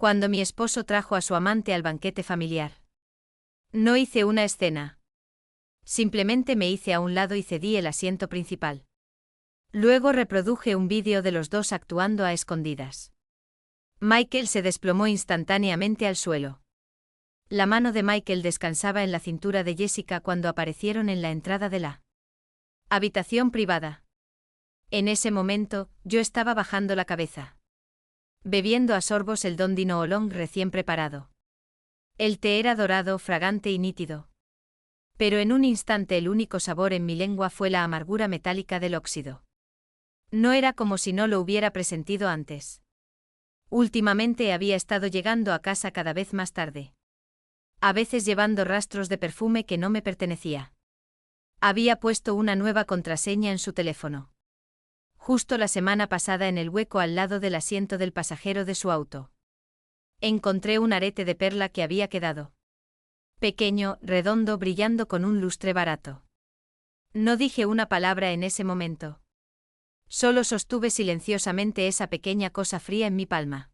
Cuando mi esposo trajo a su amante al banquete familiar. No hice una escena. Simplemente me hice a un lado y cedí el asiento principal. Luego reproduje un vídeo de los dos actuando a escondidas. Michael se desplomó instantáneamente al suelo. La mano de Michael descansaba en la cintura de Jessica cuando aparecieron en la entrada de la habitación privada. En ese momento, yo estaba bajando la cabeza, bebiendo a sorbos el Don Dino Oolong recién preparado. El té era dorado, fragante y nítido. Pero en un instante el único sabor en mi lengua fue la amargura metálica del óxido. No era como si no lo hubiera presentido antes. Últimamente había estado llegando a casa cada vez más tarde. A veces llevando rastros de perfume que no me pertenecía. Había puesto una nueva contraseña en su teléfono. Justo la semana pasada en el hueco al lado del asiento del pasajero de su auto. Encontré un arete de perla que había quedado pequeño, redondo, brillando con un lustre barato. No dije una palabra en ese momento. Solo sostuve silenciosamente esa pequeña cosa fría en mi palma.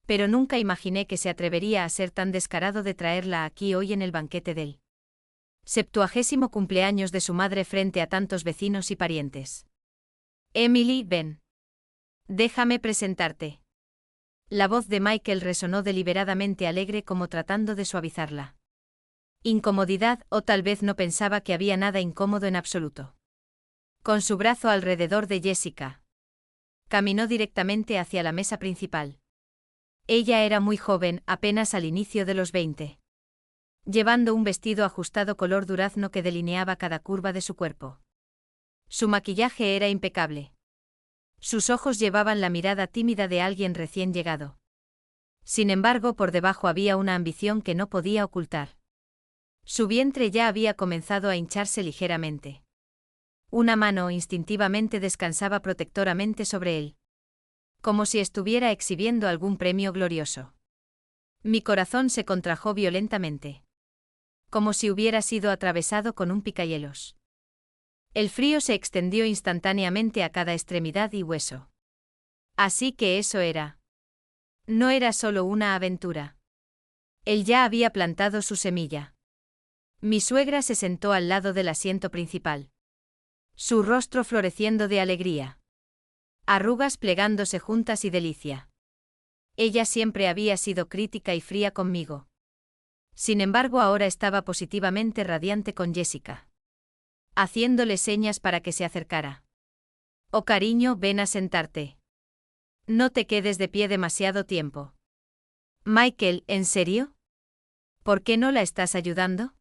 Pero nunca imaginé que se atrevería a ser tan descarado de traerla aquí hoy en el banquete del 70º cumpleaños de su madre frente a tantos vecinos y parientes. Emily, ven. Déjame presentarte. La voz de Michael resonó deliberadamente alegre como tratando de suavizarla incomodidad, o tal vez no pensaba que había nada incómodo en absoluto. Con su brazo alrededor de Jessica, caminó directamente hacia la mesa principal. Ella era muy joven, apenas al inicio de los 20. Llevando un vestido ajustado color durazno que delineaba cada curva de su cuerpo. Su maquillaje era impecable. Sus ojos llevaban la mirada tímida de alguien recién llegado. Sin embargo, por debajo había una ambición que no podía ocultar. Su vientre ya había comenzado a hincharse ligeramente. Una mano instintivamente descansaba protectoramente sobre él. Como si estuviera exhibiendo algún premio glorioso. Mi corazón se contrajo violentamente. Como si hubiera sido atravesado con un picahielos. El frío se extendió instantáneamente a cada extremidad y hueso. Así que eso era. No era solo una aventura. Él ya había plantado su semilla. Mi suegra se sentó al lado del asiento principal. Su rostro floreciendo de alegría. Arrugas plegándose juntas y delicia. Ella siempre había sido crítica y fría conmigo. Sin embargo, ahora estaba positivamente radiante con Jessica. Haciéndole señas para que se acercara. Oh cariño, ven a sentarte. No te quedes de pie demasiado tiempo. Michael, ¿en serio? ¿Por qué no la estás ayudando?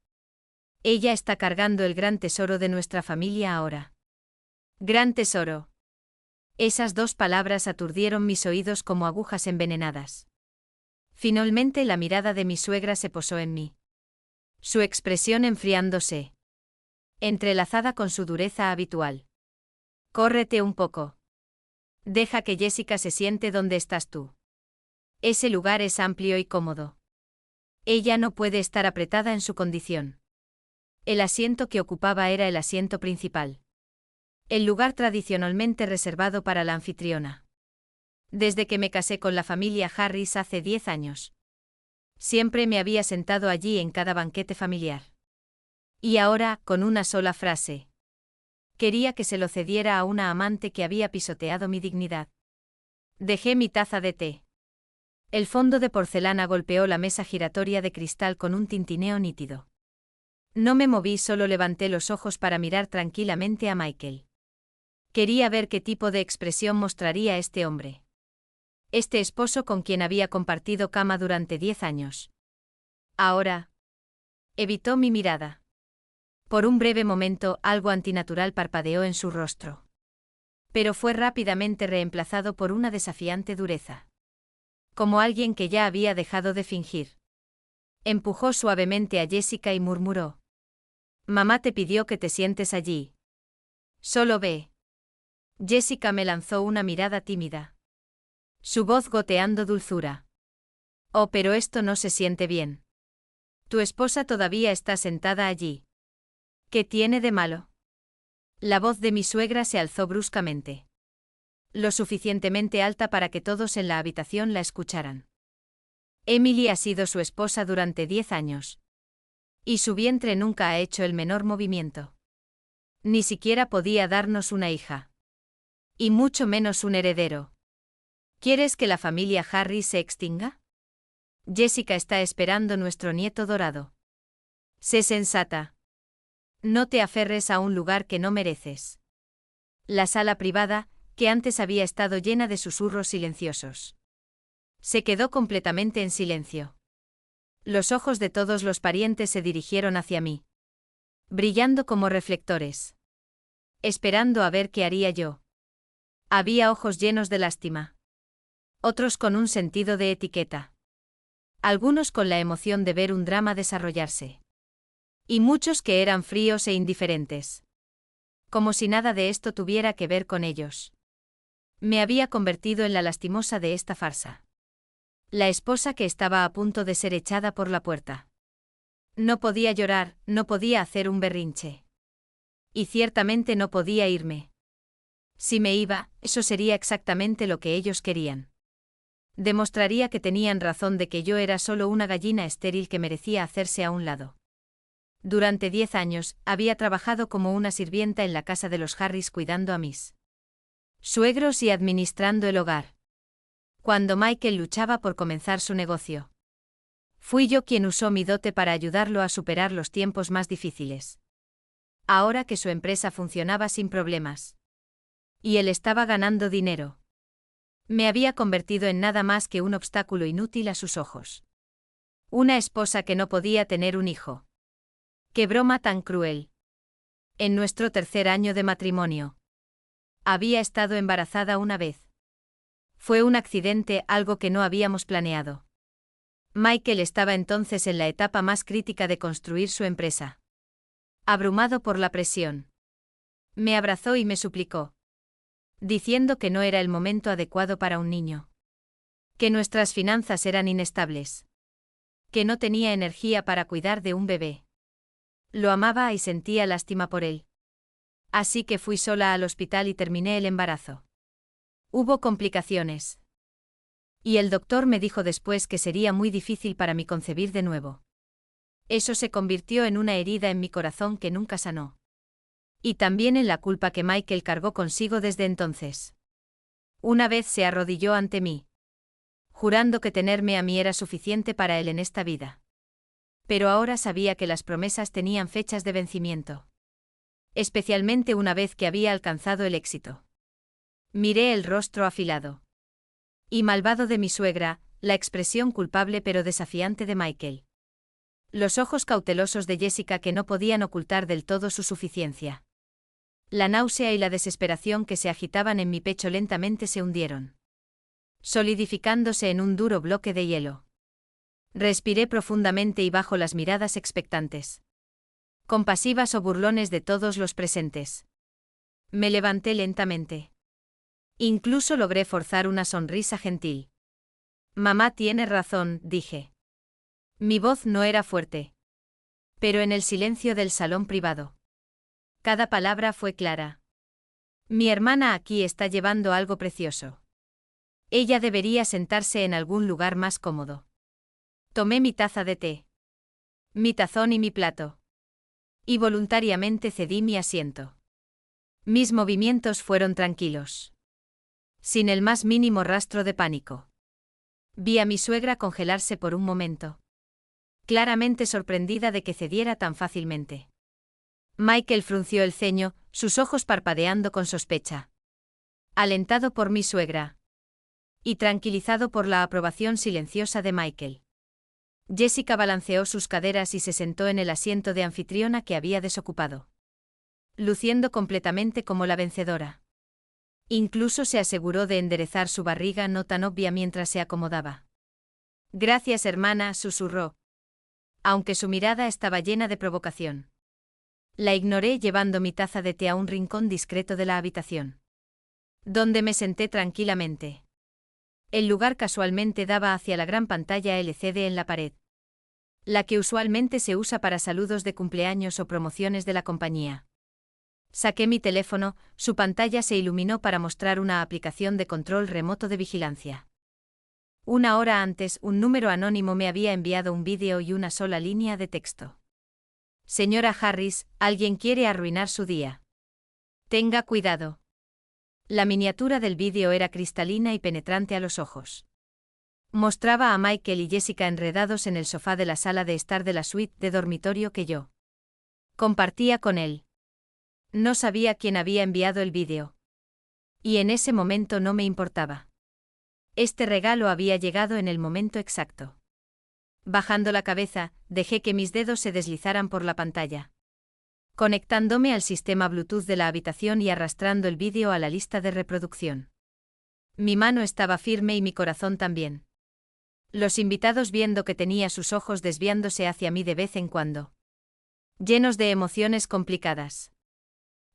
Ella está cargando el gran tesoro de nuestra familia ahora. Gran tesoro. Esas dos palabras aturdieron mis oídos como agujas envenenadas. Finalmente la mirada de mi suegra se posó en mí. Su expresión enfriándose. Entrelazada con su dureza habitual. Córrete un poco. Deja que Jessica se siente donde estás tú. Ese lugar es amplio y cómodo. Ella no puede estar apretada en su condición. El asiento que ocupaba era el asiento principal. El lugar tradicionalmente reservado para la anfitriona. Desde que me casé con la familia Harris hace 10 años. Siempre me había sentado allí en cada banquete familiar. Y ahora, con una sola frase. Quería que se lo cediera a una amante que había pisoteado mi dignidad. Dejé mi taza de té. El fondo de porcelana golpeó la mesa giratoria de cristal con un tintineo nítido. No me moví, solo levanté los ojos para mirar tranquilamente a Michael. Quería ver qué tipo de expresión mostraría este hombre. Este esposo con quien había compartido cama durante 10 años. Ahora. Evitó mi mirada. Por un breve momento, algo antinatural parpadeó en su rostro. Pero fue rápidamente reemplazado por una desafiante dureza. Como alguien que ya había dejado de fingir. Empujó suavemente a Jessica y murmuró. Mamá te pidió que te sientes allí. Solo ve. Jessica me lanzó una mirada tímida. Su voz goteando dulzura. Oh, pero esto no se siente bien. Tu esposa todavía está sentada allí. ¿Qué tiene de malo? La voz de mi suegra se alzó bruscamente. Lo suficientemente alta para que todos en la habitación la escucharan. Emily ha sido su esposa durante 10 años. Y su vientre nunca ha hecho el menor movimiento. Ni siquiera podía darnos una hija. Y mucho menos un heredero. ¿Quieres que la familia Harris se extinga? Jessica está esperando nuestro nieto dorado. Sé sensata. No te aferres a un lugar que no mereces. La sala privada, que antes había estado llena de susurros silenciosos, se quedó completamente en silencio. Los ojos de todos los parientes se dirigieron hacia mí, brillando como reflectores, esperando a ver qué haría yo. Había ojos llenos de lástima. Otros con un sentido de etiqueta. Algunos con la emoción de ver un drama desarrollarse. Y muchos que eran fríos e indiferentes. Como si nada de esto tuviera que ver con ellos. Me había convertido en la lastimosa de esta farsa. La esposa que estaba a punto de ser echada por la puerta. No podía llorar, no podía hacer un berrinche. Y ciertamente no podía irme. Si me iba, eso sería exactamente lo que ellos querían. Demostraría que tenían razón de que yo era solo una gallina estéril que merecía hacerse a un lado. Durante 10 años, había trabajado como una sirvienta en la casa de los Harris cuidando a mis suegros y administrando el hogar. Cuando Michael luchaba por comenzar su negocio, fui yo quien usó mi dote para ayudarlo a superar los tiempos más difíciles. Ahora que su empresa funcionaba sin problemas. Y él estaba ganando dinero. Me había convertido en nada más que un obstáculo inútil a sus ojos. Una esposa que no podía tener un hijo. ¡Qué broma tan cruel! En nuestro 3er año de matrimonio. Había estado embarazada una vez. Fue un accidente, algo que no habíamos planeado. Michael estaba entonces en la etapa más crítica de construir su empresa. Abrumado por la presión. Me abrazó y me suplicó, diciendo que no era el momento adecuado para un niño. Que nuestras finanzas eran inestables. Que no tenía energía para cuidar de un bebé. Lo amaba y sentía lástima por él. Así que fui sola al hospital y terminé el embarazo. Hubo complicaciones. Y el doctor me dijo después que sería muy difícil para mí concebir de nuevo. Eso se convirtió en una herida en mi corazón que nunca sanó. Y también en la culpa que Michael cargó consigo desde entonces. Una vez se arrodilló ante mí, jurando que tenerme a mí era suficiente para él en esta vida. Pero ahora sabía que las promesas tenían fechas de vencimiento. Especialmente una vez que había alcanzado el éxito. Miré el rostro afilado y malvado de mi suegra, la expresión culpable pero desafiante de Michael. Los ojos cautelosos de Jessica que no podían ocultar del todo su suficiencia. La náusea y la desesperación que se agitaban en mi pecho lentamente se hundieron, solidificándose en un duro bloque de hielo. Respiré profundamente y bajo las miradas expectantes, compasivas o burlones de todos los presentes. Me levanté lentamente. Incluso logré forzar una sonrisa gentil. Mamá tiene razón, dije. Mi voz no era fuerte. Pero en el silencio del salón privado, cada palabra fue clara. Mi hermana aquí está llevando algo precioso. Ella debería sentarse en algún lugar más cómodo. Tomé mi taza de té, mi tazón y mi plato. Y voluntariamente cedí mi asiento. Mis movimientos fueron tranquilos, sin el más mínimo rastro de pánico. Vi a mi suegra congelarse por un momento, claramente sorprendida de que cediera tan fácilmente. Michael frunció el ceño, sus ojos parpadeando con sospecha. Alentado por mi suegra. Y tranquilizado por la aprobación silenciosa de Michael. Jessica balanceó sus caderas y se sentó en el asiento de anfitriona que había desocupado, luciendo completamente como la vencedora. Incluso se aseguró de enderezar su barriga no tan obvia mientras se acomodaba. Gracias, hermana, susurró, aunque su mirada estaba llena de provocación. La ignoré llevando mi taza de té a un rincón discreto de la habitación, donde me senté tranquilamente. El lugar casualmente daba hacia la gran pantalla LCD en la pared, la que usualmente se usa para saludos de cumpleaños o promociones de la compañía. Saqué mi teléfono, su pantalla se iluminó para mostrar una aplicación de control remoto de vigilancia. Una hora antes, un número anónimo me había enviado un vídeo y una sola línea de texto. Señora Harris, alguien quiere arruinar su día. Tenga cuidado. La miniatura del vídeo era cristalina y penetrante a los ojos. Mostraba a Michael y Jessica enredados en el sofá de la sala de estar de la suite de dormitorio que yo compartía con él. No sabía quién había enviado el vídeo. Y en ese momento no me importaba. Este regalo había llegado en el momento exacto. Bajando la cabeza, dejé que mis dedos se deslizaran por la pantalla. Conectándome al sistema Bluetooth de la habitación y arrastrando el vídeo a la lista de reproducción. Mi mano estaba firme y mi corazón también. Los invitados viendo que tenía sus ojos desviándose hacia mí de vez en cuando. Llenos de emociones complicadas.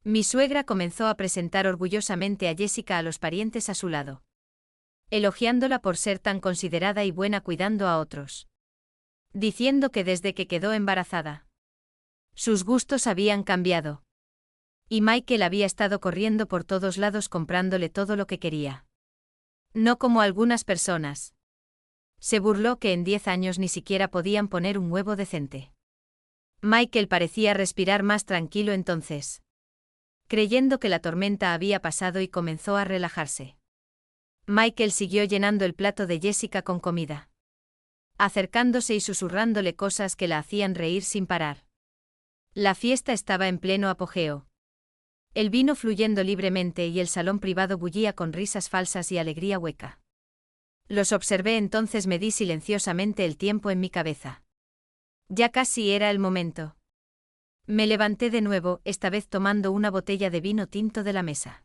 Mi suegra comenzó a presentar orgullosamente a Jessica a los parientes a su lado. Elogiándola por ser tan considerada y buena cuidando a otros. Diciendo que desde que quedó embarazada, sus gustos habían cambiado. Y Michael había estado corriendo por todos lados comprándole todo lo que quería. No como algunas personas. Se burló que en 10 años ni siquiera podían poner un huevo decente. Michael parecía respirar más tranquilo entonces. Creyendo que la tormenta había pasado y comenzó a relajarse. Michael siguió llenando el plato de Jessica con comida. Acercándose y susurrándole cosas que la hacían reír sin parar. La fiesta estaba en pleno apogeo. El vino fluyendo libremente y el salón privado bullía con risas falsas y alegría hueca. Los observé entonces medí silenciosamente el tiempo en mi cabeza. Ya casi era el momento. Me levanté de nuevo, esta vez tomando una botella de vino tinto de la mesa.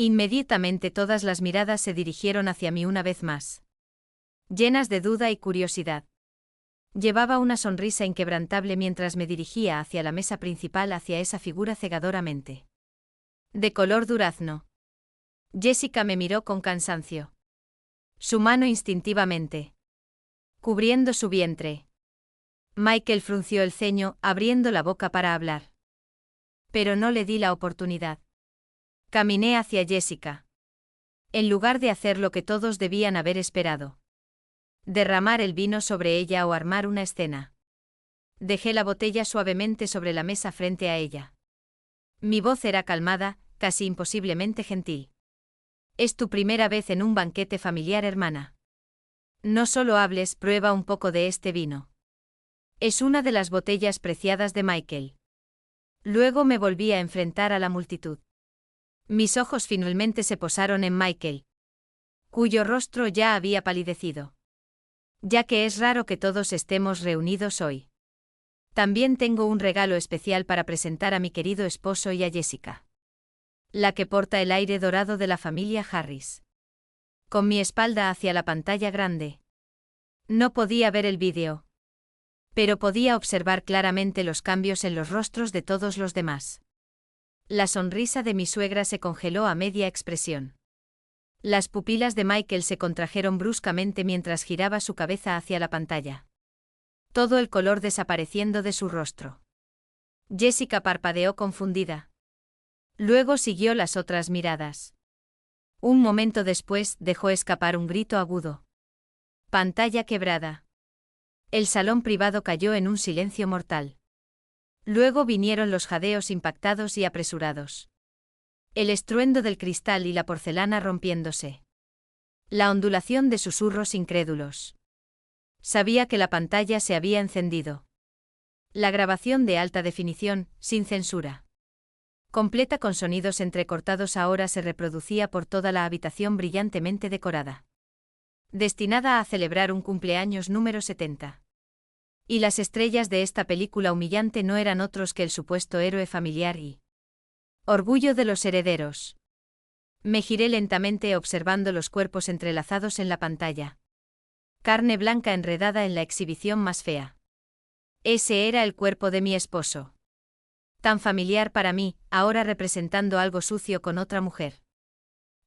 Inmediatamente todas las miradas se dirigieron hacia mí una vez más. Llenas de duda y curiosidad. Llevaba una sonrisa inquebrantable mientras me dirigía hacia la mesa principal, hacia esa figura cegadoramente. De color durazno. Jessica me miró con cansancio. Su mano instintivamente. Cubriendo su vientre. Michael frunció el ceño, abriendo la boca para hablar. Pero no le di la oportunidad. Caminé hacia Jessica. En lugar de hacer lo que todos debían haber esperado. Derramar el vino sobre ella o armar una escena. Dejé la botella suavemente sobre la mesa frente a ella. Mi voz era calmada, casi imposiblemente gentil. Es tu primera vez en un banquete familiar, hermana. No solo hables, prueba un poco de este vino. Es una de las botellas preciadas de Michael. Luego me volví a enfrentar a la multitud. Mis ojos finalmente se posaron en Michael, cuyo rostro ya había palidecido. Ya que es raro que todos estemos reunidos hoy. También tengo un regalo especial para presentar a mi querido esposo y a Jessica. La que porta el aire dorado de la familia Harris. Con mi espalda hacia la pantalla grande. No podía ver el vídeo. Pero podía observar claramente los cambios en los rostros de todos los demás. La sonrisa de mi suegra se congeló a media expresión. Las pupilas de Michael se contrajeron bruscamente mientras giraba su cabeza hacia la pantalla. Todo el color desapareciendo de su rostro. Jessica parpadeó confundida. Luego siguió las otras miradas. Un momento después dejó escapar un grito agudo. Pantalla quebrada. El salón privado cayó en un silencio mortal. Luego vinieron los jadeos impactados y apresurados. El estruendo del cristal y la porcelana rompiéndose. La ondulación de susurros incrédulos. Sabía que la pantalla se había encendido. La grabación de alta definición, sin censura. Completa con sonidos entrecortados ahora se reproducía por toda la habitación brillantemente decorada. Destinada a celebrar un cumpleaños número 70. Y las estrellas de esta película humillante no eran otros que el supuesto héroe familiar y orgullo de los herederos. Me giré lentamente observando los cuerpos entrelazados en la pantalla. Carne blanca enredada en la exhibición más fea. Ese era el cuerpo de mi esposo. Tan familiar para mí, ahora representando algo sucio con otra mujer.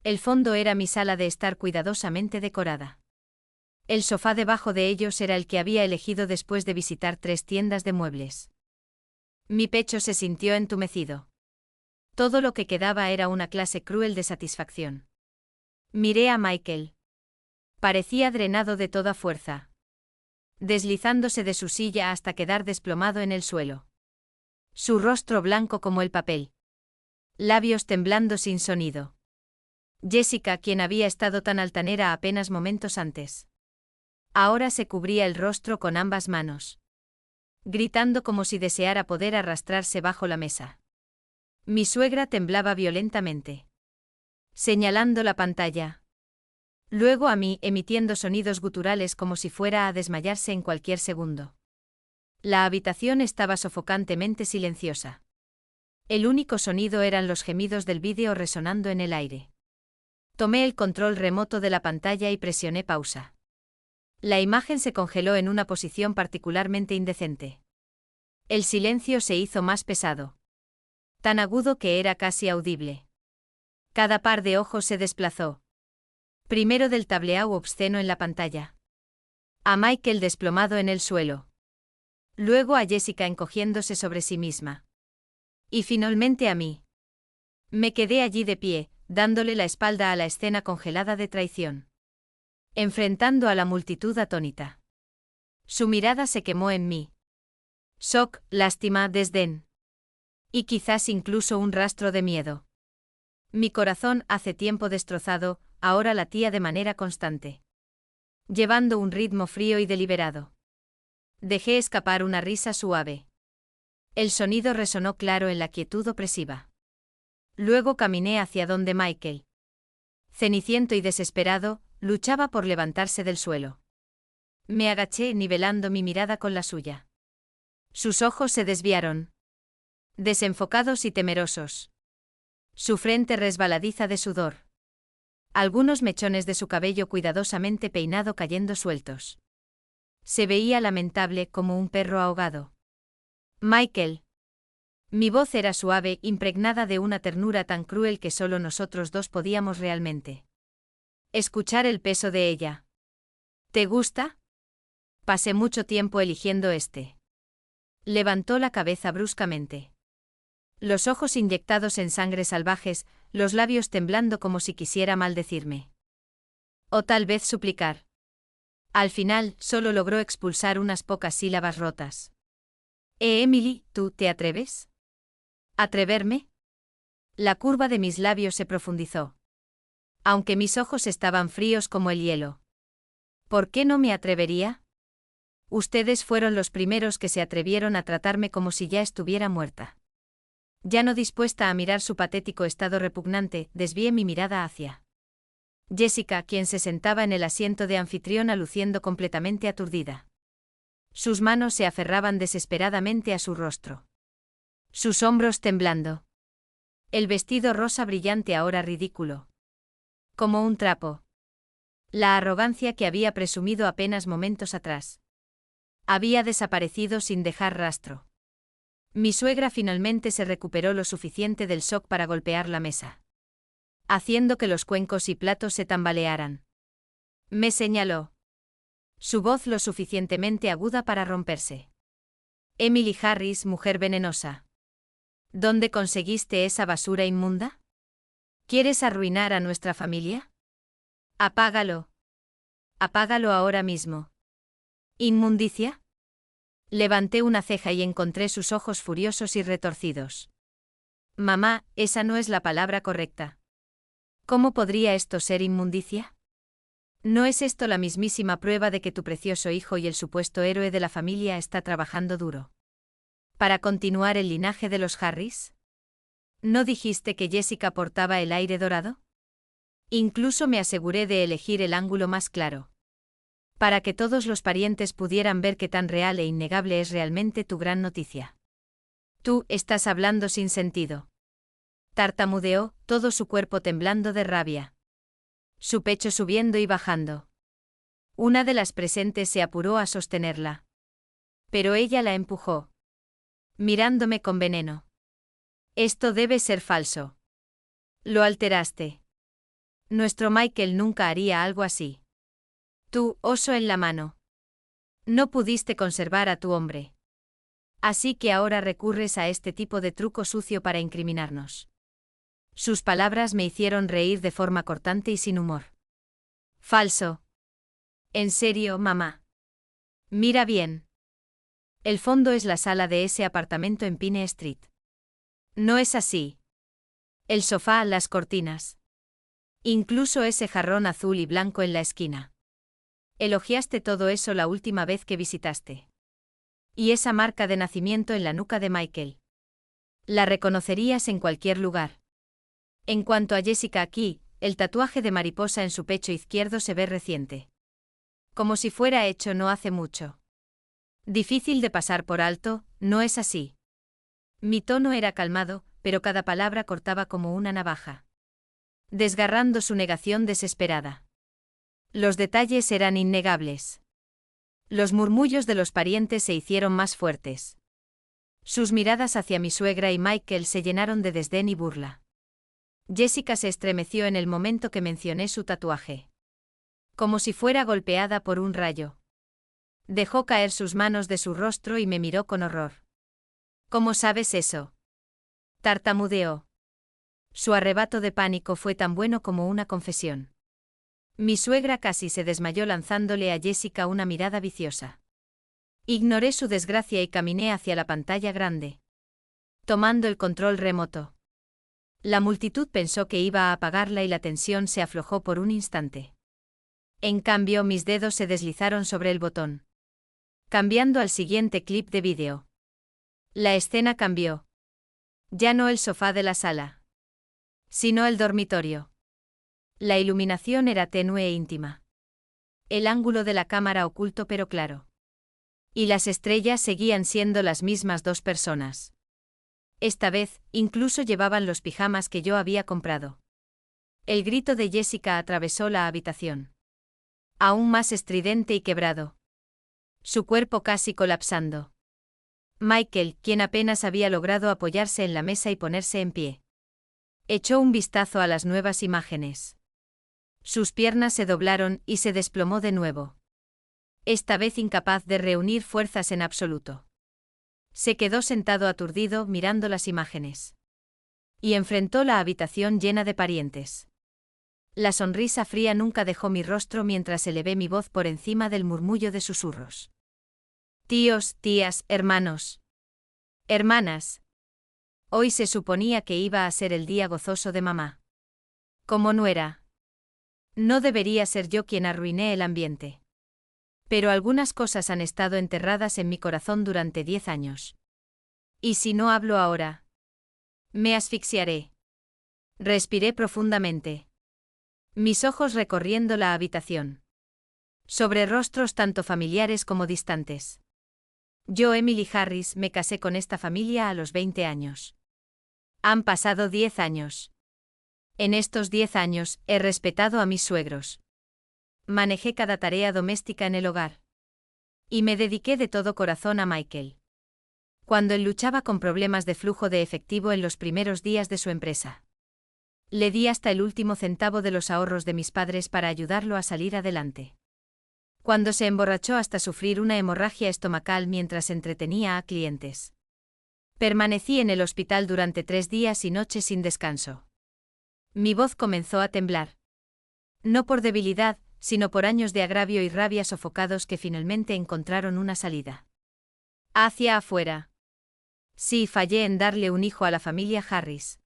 El fondo era mi sala de estar cuidadosamente decorada. El sofá debajo de ellos era el que había elegido después de visitar 3 tiendas de muebles. Mi pecho se sintió entumecido. Todo lo que quedaba era una clase cruel de satisfacción. Miré a Michael. Parecía drenado de toda fuerza, deslizándose de su silla hasta quedar desplomado en el suelo. Su rostro blanco como el papel. Labios temblando sin sonido. Jessica, quien había estado tan altanera apenas momentos antes. Ahora se cubría el rostro con ambas manos, gritando como si deseara poder arrastrarse bajo la mesa. Mi suegra temblaba violentamente, señalando la pantalla. Luego a mí, emitiendo sonidos guturales como si fuera a desmayarse en cualquier segundo. La habitación estaba sofocantemente silenciosa. El único sonido eran los gemidos del vídeo resonando en el aire. Tomé el control remoto de la pantalla y presioné pausa. La imagen se congeló en una posición particularmente indecente. El silencio se hizo más pesado, tan agudo que era casi audible. Cada par de ojos se desplazó. Primero del tableau obsceno en la pantalla. A Michael desplomado en el suelo. Luego a Jessica encogiéndose sobre sí misma. Y finalmente a mí. Me quedé allí de pie, dándole la espalda a la escena congelada de traición. Enfrentando a la multitud atónita. Su mirada se quemó en mí. Shock, lástima, desdén. Y quizás incluso un rastro de miedo. Mi corazón, hace tiempo destrozado, ahora latía de manera constante, llevando un ritmo frío y deliberado. Dejé escapar una risa suave. El sonido resonó claro en la quietud opresiva. Luego caminé hacia donde Michael, ceniciento y desesperado, luchaba por levantarse del suelo. Me agaché nivelando mi mirada con la suya. Sus ojos se desviaron, desenfocados y temerosos. Su frente resbaladiza de sudor. Algunos mechones de su cabello cuidadosamente peinado cayendo sueltos. Se veía lamentable como un perro ahogado. Michael. Mi voz era suave, impregnada de una ternura tan cruel que solo nosotros dos podíamos realmente escuchar el peso de ella. ¿Te gusta? Pasé mucho tiempo eligiendo este. Levantó la cabeza bruscamente. Los ojos inyectados en sangre salvajes, los labios temblando como si quisiera maldecirme. O tal vez suplicar. Al final, solo logró expulsar unas pocas sílabas rotas. Emily, ¿tú te atreves? ¿Atreverme? La curva de mis labios se profundizó. Aunque mis ojos estaban fríos como el hielo. ¿Por qué no me atrevería? Ustedes fueron los primeros que se atrevieron a tratarme como si ya estuviera muerta. Ya no dispuesta a mirar su patético estado repugnante, desvié mi mirada hacia Jessica, quien se sentaba en el asiento de anfitriona luciendo completamente aturdida. Sus manos se aferraban desesperadamente a su rostro. Sus hombros temblando. El vestido rosa brillante ahora ridículo. Como un trapo. La arrogancia que había presumido apenas momentos atrás había desaparecido sin dejar rastro. Mi suegra finalmente se recuperó lo suficiente del shock para golpear la mesa, haciendo que los cuencos y platos se tambalearan. Me señaló. Su voz lo suficientemente aguda para romperse. Emily Harris, mujer venenosa. ¿Dónde conseguiste esa basura inmunda? ¿Quieres arruinar a nuestra familia? Apágalo. Apágalo ahora mismo. ¿Inmundicia? Levanté una ceja y encontré sus ojos furiosos y retorcidos. Mamá, esa no es la palabra correcta. ¿Cómo podría esto ser inmundicia? ¿No es esto la mismísima prueba de que tu precioso hijo y el supuesto héroe de la familia está trabajando duro para continuar el linaje de los Harris? ¿No dijiste que Jessica portaba el aire dorado? Incluso me aseguré de elegir el ángulo más claro, para que todos los parientes pudieran ver qué tan real e innegable es realmente tu gran noticia. Tú estás hablando sin sentido. Tartamudeó, todo su cuerpo temblando de rabia. Su pecho subiendo y bajando. Una de las presentes se apuró a sostenerla. Pero ella la empujó, mirándome con veneno. Esto debe ser falso. Lo alteraste. Nuestro Michael nunca haría algo así. Tú, oso en la mano. No pudiste conservar a tu hombre. Así que ahora recurres a este tipo de truco sucio para incriminarnos. Sus palabras me hicieron reír de forma cortante y sin humor. Falso. En serio, mamá. Mira bien. El fondo es la sala de ese apartamento en Pine Street. No es así. El sofá, las cortinas. Incluso ese jarrón azul y blanco en la esquina. Elogiaste todo eso la última vez que visitaste. Y esa marca de nacimiento en la nuca de Michael. La reconocerías en cualquier lugar. En cuanto a Jessica aquí, el tatuaje de mariposa en su pecho izquierdo se ve reciente. Como si fuera hecho no hace mucho. Difícil de pasar por alto, ¿no es así? Mi tono era calmado, pero cada palabra cortaba como una navaja, desgarrando su negación desesperada. Los detalles eran innegables. Los murmullos de los parientes se hicieron más fuertes. Sus miradas hacia mi suegra y Michael se llenaron de desdén y burla. Jessica se estremeció en el momento que mencioné su tatuaje. Como si fuera golpeada por un rayo. Dejó caer sus manos de su rostro y me miró con horror. ¿Cómo sabes eso? Tartamudeó. Su arrebato de pánico fue tan bueno como una confesión. Mi suegra casi se desmayó lanzándole a Jessica una mirada viciosa. Ignoré su desgracia y caminé hacia la pantalla grande, tomando el control remoto. La multitud pensó que iba a apagarla y la tensión se aflojó por un instante. En cambio, mis dedos se deslizaron sobre el botón, cambiando al siguiente clip de vídeo. La escena cambió. Ya no el sofá de la sala, sino el dormitorio. La iluminación era tenue e íntima. El ángulo de la cámara oculto pero claro. Y las estrellas seguían siendo las mismas dos personas. Esta vez, incluso llevaban los pijamas que yo había comprado. El grito de Jessica atravesó la habitación. Aún más estridente y quebrado. Su cuerpo casi colapsando. Michael, quien apenas había logrado apoyarse en la mesa y ponerse en pie, echó un vistazo a las nuevas imágenes. Sus piernas se doblaron y se desplomó de nuevo. Esta vez incapaz de reunir fuerzas en absoluto. Se quedó sentado aturdido mirando las imágenes. Y enfrentó la habitación llena de parientes. La sonrisa fría nunca dejó mi rostro mientras elevé mi voz por encima del murmullo de susurros. Tíos, tías, hermanos. Hermanas. Hoy se suponía que iba a ser el día gozoso de mamá. Como nuera. No debería ser yo quien arruiné el ambiente. Pero algunas cosas han estado enterradas en mi corazón durante 10 años. ¿Y si no hablo ahora? Me asfixiaré. Respiré profundamente. Mis ojos recorriendo la habitación. Sobre rostros tanto familiares como distantes. Yo, Emily Harris, me casé con esta familia a los 20 años. Han pasado 10 años. En estos 10 años, he respetado a mis suegros. Manejé cada tarea doméstica en el hogar. Y me dediqué de todo corazón a Michael. Cuando él luchaba con problemas de flujo de efectivo en los primeros días de su empresa. Le di hasta el último centavo de los ahorros de mis padres para ayudarlo a salir adelante. Cuando se emborrachó hasta sufrir una hemorragia estomacal mientras entretenía a clientes. Permanecí en el hospital durante 3 días y noches sin descanso. Mi voz comenzó a temblar. No por debilidad, sino por años de agravio y rabia sofocados que finalmente encontraron una salida. Hacia afuera. Sí, fallé en darle un hijo a la familia Harris.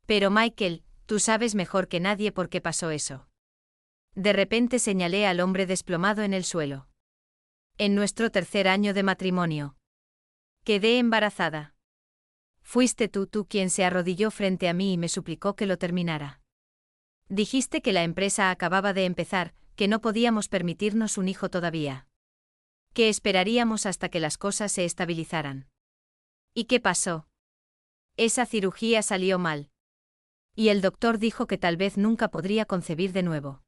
Pero Michael, tú sabes mejor que nadie por qué pasó eso. De repente señalé al hombre desplomado en el suelo. En nuestro 3er año de matrimonio. Quedé embarazada. Fuiste tú quien se arrodilló frente a mí y me suplicó que lo terminara. Dijiste que la empresa acababa de empezar, que no podíamos permitirnos un hijo todavía. Que esperaríamos hasta que las cosas se estabilizaran. ¿Y qué pasó? Esa cirugía salió mal. Y el doctor dijo que tal vez nunca podría concebir de nuevo.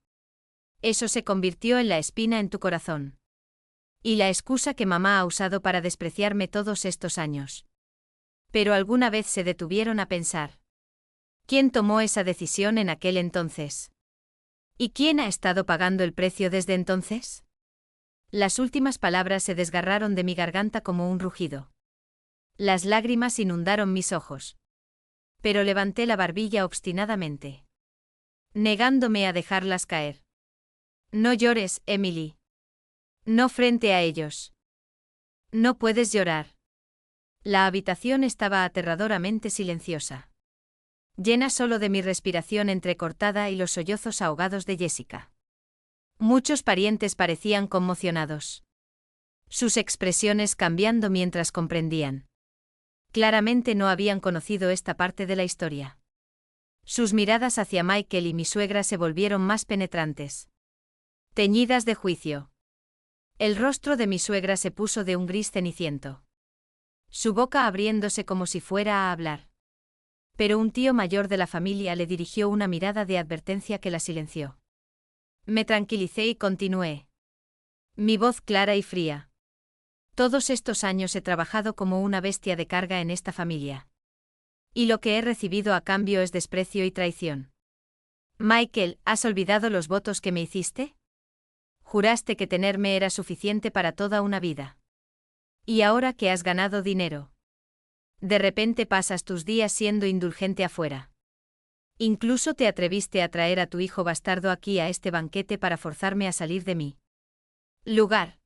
Eso se convirtió en la espina en tu corazón. Y la excusa que mamá ha usado para despreciarme todos estos años. Pero alguna vez se detuvieron a pensar. ¿Quién tomó esa decisión en aquel entonces? ¿Y quién ha estado pagando el precio desde entonces? Las últimas palabras se desgarraron de mi garganta como un rugido. Las lágrimas inundaron mis ojos. Pero levanté la barbilla obstinadamente. Negándome a dejarlas caer. No llores, Emily. No frente a ellos. No puedes llorar. La habitación estaba aterradoramente silenciosa. Llena solo de mi respiración entrecortada y los sollozos ahogados de Jessica. Muchos parientes parecían conmocionados. Sus expresiones cambiando mientras comprendían. Claramente no habían conocido esta parte de la historia. Sus miradas hacia Michael y mi suegra se volvieron más penetrantes. Teñidas de juicio. El rostro de mi suegra se puso de un gris ceniciento. Su boca abriéndose como si fuera a hablar. Pero un tío mayor de la familia le dirigió una mirada de advertencia que la silenció. Me tranquilicé y continué. Mi voz clara y fría. Todos estos años he trabajado como una bestia de carga en esta familia. Y lo que he recibido a cambio es desprecio y traición. Michael, ¿has olvidado los votos que me hiciste? Juraste que tenerme era suficiente para toda una vida. Y ahora que has ganado dinero. De repente pasas tus días siendo indulgente afuera. Incluso te atreviste a traer a tu hijo bastardo aquí a este banquete para forzarme a salir de mi lugar.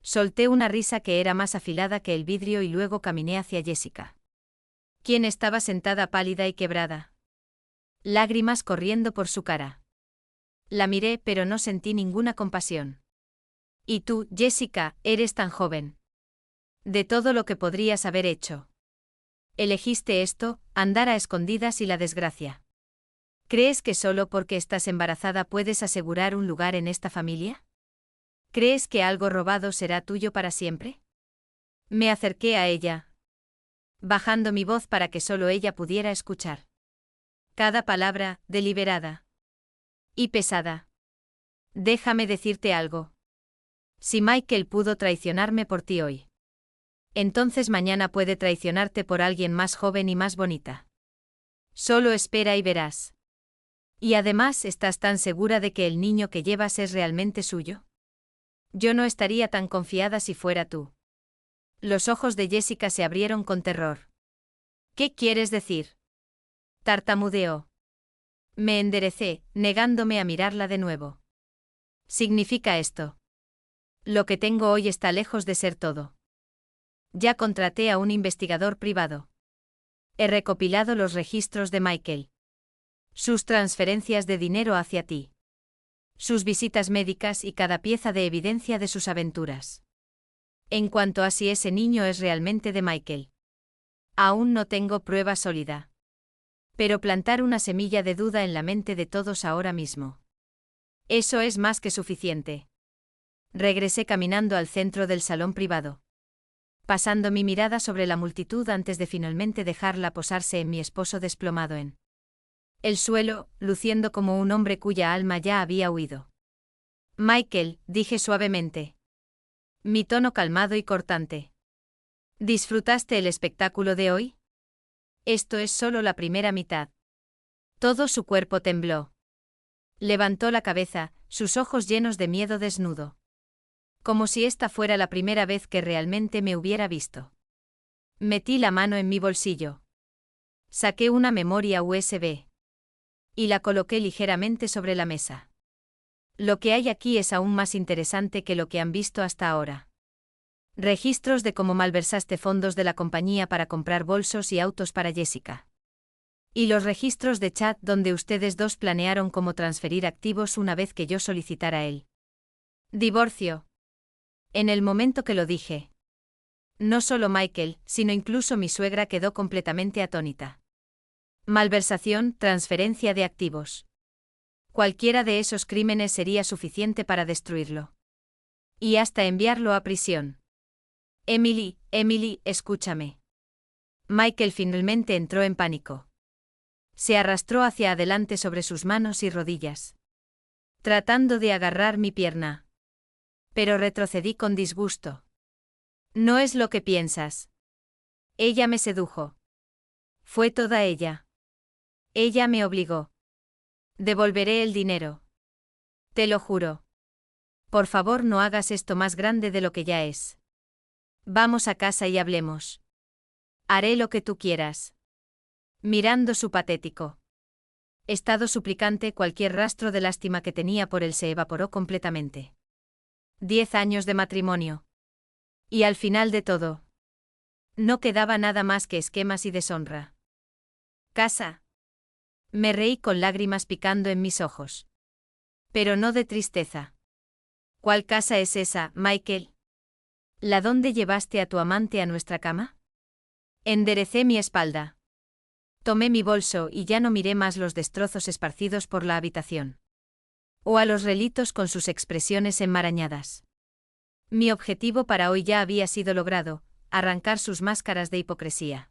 Solté una risa que era más afilada que el vidrio y luego caminé hacia Jessica, quien estaba sentada pálida y quebrada. Lágrimas corriendo por su cara. La miré pero no sentí ninguna compasión. Y tú, Jessica, eres tan joven. De todo lo que podrías haber hecho. Elegiste esto, andar a escondidas y la desgracia. ¿Crees que solo porque estás embarazada puedes asegurar un lugar en esta familia? ¿Crees que algo robado será tuyo para siempre? Me acerqué a ella, bajando mi voz para que solo ella pudiera escuchar. Cada palabra, deliberada y pesada. Déjame decirte algo. Si Michael pudo traicionarme por ti hoy, entonces mañana puede traicionarte por alguien más joven y más bonita. Solo espera y verás. Y además, ¿estás tan segura de que el niño que llevas es realmente suyo? Yo no estaría tan confiada si fuera tú. Los ojos de Jessica se abrieron con terror. ¿Qué quieres decir? Tartamudeó. Me enderecé, negándome a mirarla de nuevo. Significa esto. Lo que tengo hoy está lejos de ser todo. Ya contraté a un investigador privado. He recopilado los registros de Michael. Sus transferencias de dinero hacia ti. Sus visitas médicas y cada pieza de evidencia de sus aventuras. En cuanto a si ese niño es realmente de Michael. Aún no tengo prueba sólida. Pero plantar una semilla de duda en la mente de todos ahora mismo. Eso es más que suficiente. Regresé caminando al centro del salón privado. Pasando mi mirada sobre la multitud antes de finalmente dejarla posarse en mi esposo desplomado en el suelo, luciendo como un hombre cuya alma ya había huido. Michael, dije suavemente. Mi tono calmado y cortante. ¿Disfrutaste el espectáculo de hoy? Esto es solo la primera mitad. Todo su cuerpo tembló. Levantó la cabeza, sus ojos llenos de miedo desnudo. Como si esta fuera la primera vez que realmente me hubiera visto. Metí la mano en mi bolsillo. Saqué una memoria USB. Y la coloqué ligeramente sobre la mesa. Lo que hay aquí es aún más interesante que lo que han visto hasta ahora. Registros de cómo malversaste fondos de la compañía para comprar bolsos y autos para Jessica. Y los registros de chat donde ustedes dos planearon cómo transferir activos una vez que yo solicitara el divorcio. En el momento que lo dije. No solo Michael, sino incluso mi suegra quedó completamente atónita. Malversación, transferencia de activos. Cualquiera de esos crímenes sería suficiente para destruirlo. Y hasta enviarlo a prisión. Emily, escúchame. Michael finalmente entró en pánico. Se arrastró hacia adelante sobre sus manos y rodillas. Tratando de agarrar mi pierna. Pero retrocedí con disgusto. No es lo que piensas. Ella me sedujo. Fue toda ella. Ella me obligó. Devolveré el dinero. Te lo juro. Por favor, no hagas esto más grande de lo que ya es. Vamos a casa y hablemos. Haré lo que tú quieras. Mirando su patético Estado suplicante, cualquier rastro de lástima que tenía por él se evaporó completamente. 10 años de matrimonio. Y al final de todo, no quedaba nada más que esquemas y deshonra. ¿Casa? Me reí con lágrimas picando en mis ojos. Pero no de tristeza. ¿Cuál casa es esa, Michael? ¿La dónde llevaste a tu amante a nuestra cama? Enderecé mi espalda. Tomé mi bolso y ya no miré más los destrozos esparcidos por la habitación. O a los relitos con sus expresiones enmarañadas. Mi objetivo para hoy ya había sido logrado, arrancar sus máscaras de hipocresía.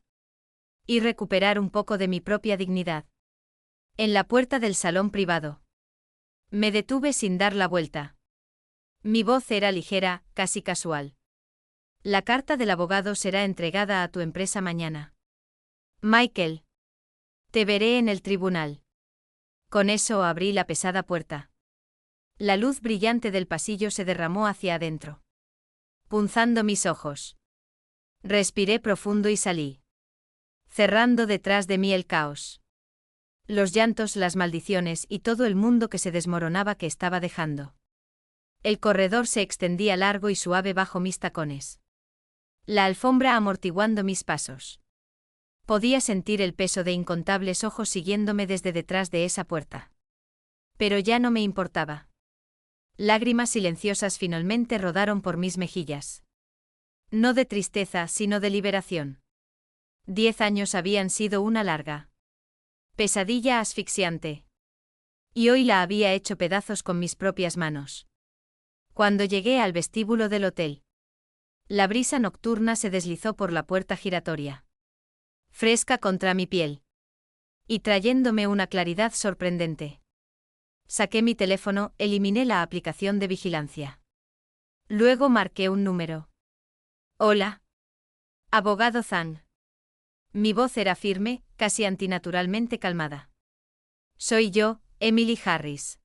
Y recuperar un poco de mi propia dignidad. En la puerta del salón privado. Me detuve sin dar la vuelta. Mi voz era ligera, casi casual. La carta del abogado será entregada a tu empresa mañana. Michael. Te veré en el tribunal. Con eso abrí la pesada puerta. La luz brillante del pasillo se derramó hacia adentro, punzando mis ojos. Respiré profundo y salí, cerrando detrás de mí el caos. Los llantos, las maldiciones y todo el mundo que se desmoronaba que estaba dejando. El corredor se extendía largo y suave bajo mis tacones. La alfombra amortiguando mis pasos. Podía sentir el peso de incontables ojos siguiéndome desde detrás de esa puerta. Pero ya no me importaba. Lágrimas silenciosas finalmente rodaron por mis mejillas. No de tristeza, sino de liberación. 10 años habían sido una larga pesadilla asfixiante. Y hoy la había hecho pedazos con mis propias manos. Cuando llegué al vestíbulo del hotel, la brisa nocturna se deslizó por la puerta giratoria, fresca contra mi piel, y trayéndome una claridad sorprendente. Saqué mi teléfono, eliminé la aplicación de vigilancia. Luego marqué un número. Hola. Abogado Zhang. Mi voz era firme, casi antinaturalmente calmada. Soy yo, Emily Harris.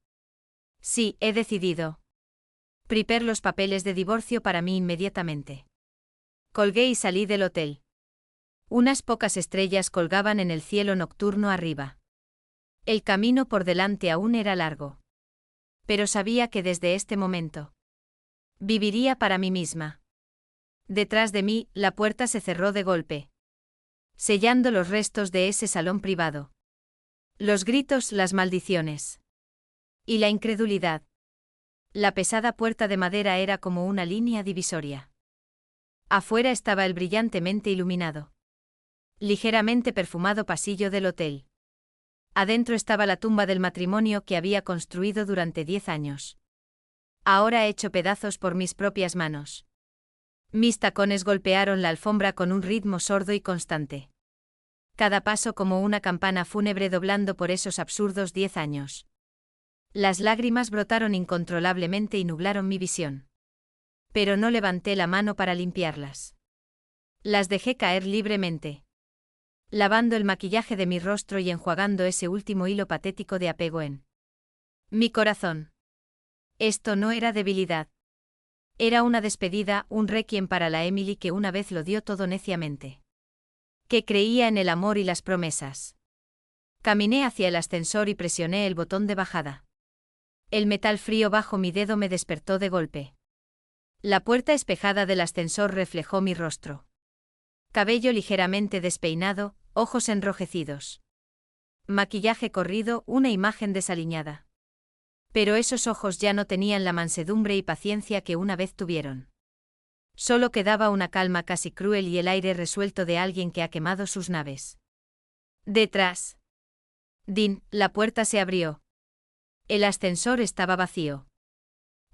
Sí, he decidido. Prepar los papeles de divorcio para mí inmediatamente. Colgué y salí del hotel. Unas pocas estrellas colgaban en el cielo nocturno arriba. El camino por delante aún era largo. Pero sabía que desde este momento viviría para mí misma. Detrás de mí, la puerta se cerró de golpe, sellando los restos de ese salón privado. Los gritos, las maldiciones. Y la incredulidad. La pesada puerta de madera era como una línea divisoria. Afuera estaba el brillantemente iluminado, ligeramente perfumado pasillo del hotel. Adentro estaba la tumba del matrimonio que había construido durante 10 años. Ahora hecho pedazos por mis propias manos. Mis tacones golpearon la alfombra con un ritmo sordo y constante. Cada paso como una campana fúnebre doblando por esos absurdos 10 años. Las lágrimas brotaron incontrolablemente y nublaron mi visión. Pero no levanté la mano para limpiarlas. Las dejé caer libremente, lavando el maquillaje de mi rostro y enjuagando ese último hilo patético de apego en mi corazón. Esto no era debilidad. Era una despedida, un requiem para la Emily que una vez lo dio todo neciamente. Que creía en el amor y las promesas. Caminé hacia el ascensor y presioné el botón de bajada. El metal frío bajo mi dedo me despertó de golpe. La puerta espejada del ascensor reflejó mi rostro. Cabello ligeramente despeinado, ojos enrojecidos. Maquillaje corrido, una imagen desaliñada. Pero esos ojos ya no tenían la mansedumbre y paciencia que una vez tuvieron. Solo quedaba una calma casi cruel y el aire resuelto de alguien que ha quemado sus naves. Detrás. Din, la puerta se abrió. El ascensor estaba vacío.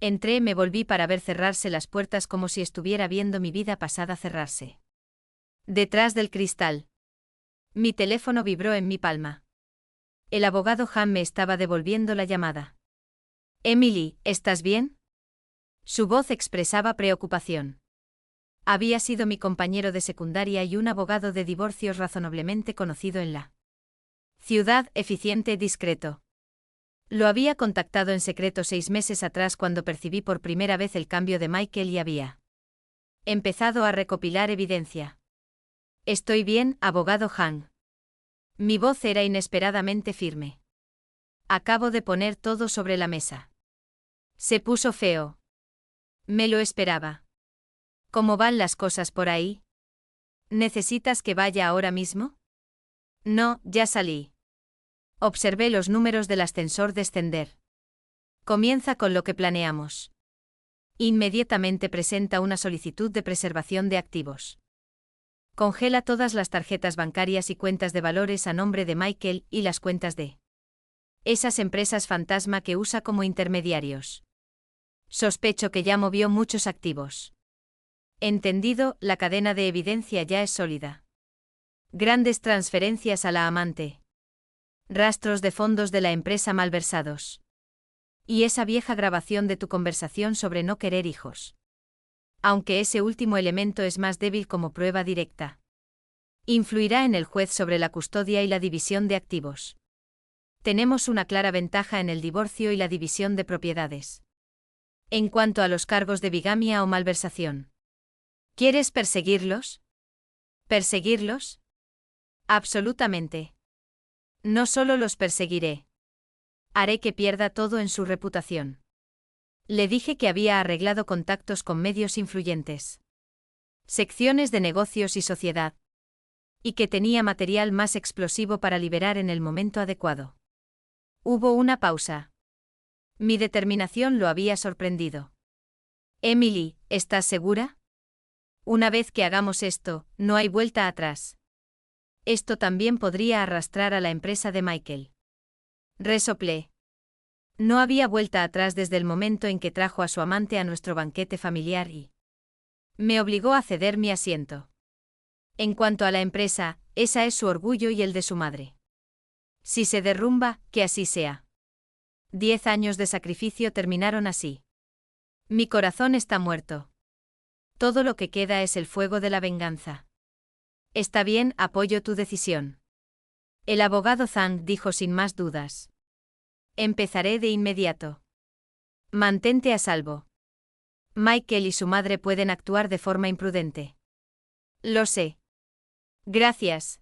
Entré, me volví para ver cerrarse las puertas como si estuviera viendo mi vida pasada cerrarse. Detrás del cristal. Mi teléfono vibró en mi palma. El abogado Han me estaba devolviendo la llamada. Emily, ¿estás bien? Su voz expresaba preocupación. Había sido mi compañero de secundaria y un abogado de divorcios razonablemente conocido en la ciudad, eficiente y discreto. Lo había contactado en secreto 6 meses atrás cuando percibí por primera vez el cambio de Michael y había empezado a recopilar evidencia. Estoy bien, abogado Han. Mi voz era inesperadamente firme. Acabo de poner todo sobre la mesa. Se puso feo. Me lo esperaba. ¿Cómo van las cosas por ahí? ¿Necesitas que vaya ahora mismo? No, ya salí. Observé los números del ascensor descender. Comienza con lo que planeamos. Inmediatamente presenta una solicitud de preservación de activos. Congela todas las tarjetas bancarias y cuentas de valores a nombre de Michael y las cuentas de esas empresas fantasma que usa como intermediarios. Sospecho que ya movió muchos activos. Entendido, la cadena de evidencia ya es sólida. Grandes transferencias a la amante. Rastros de fondos de la empresa malversados. Y esa vieja grabación de tu conversación sobre no querer hijos. Aunque ese último elemento es más débil como prueba directa. Influirá en el juez sobre la custodia y la división de activos. Tenemos una clara ventaja en el divorcio y la división de propiedades. En cuanto a los cargos de bigamia o malversación. ¿Quieres perseguirlos? ¿Perseguirlos? Absolutamente. No solo los perseguiré. Haré que pierda todo en su reputación. Le dije que había arreglado contactos con medios influyentes. Secciones de negocios y sociedad. Y que tenía material más explosivo para liberar en el momento adecuado. Hubo una pausa. Mi determinación lo había sorprendido. Emily, ¿estás segura? Una vez que hagamos esto, no hay vuelta atrás. Esto también podría arrastrar a la empresa de Michael. Resoplé. No había vuelta atrás desde el momento en que trajo a su amante a nuestro banquete familiar y me obligó a ceder mi asiento. En cuanto a la empresa, esa es su orgullo y el de su madre. Si se derrumba, que así sea. 10 años de sacrificio terminaron así. Mi corazón está muerto. Todo lo que queda es el fuego de la venganza. Está bien, apoyo tu decisión. El abogado Zhang dijo sin más dudas. Empezaré de inmediato. Mantente a salvo. Michael y su madre pueden actuar de forma imprudente. Lo sé. Gracias.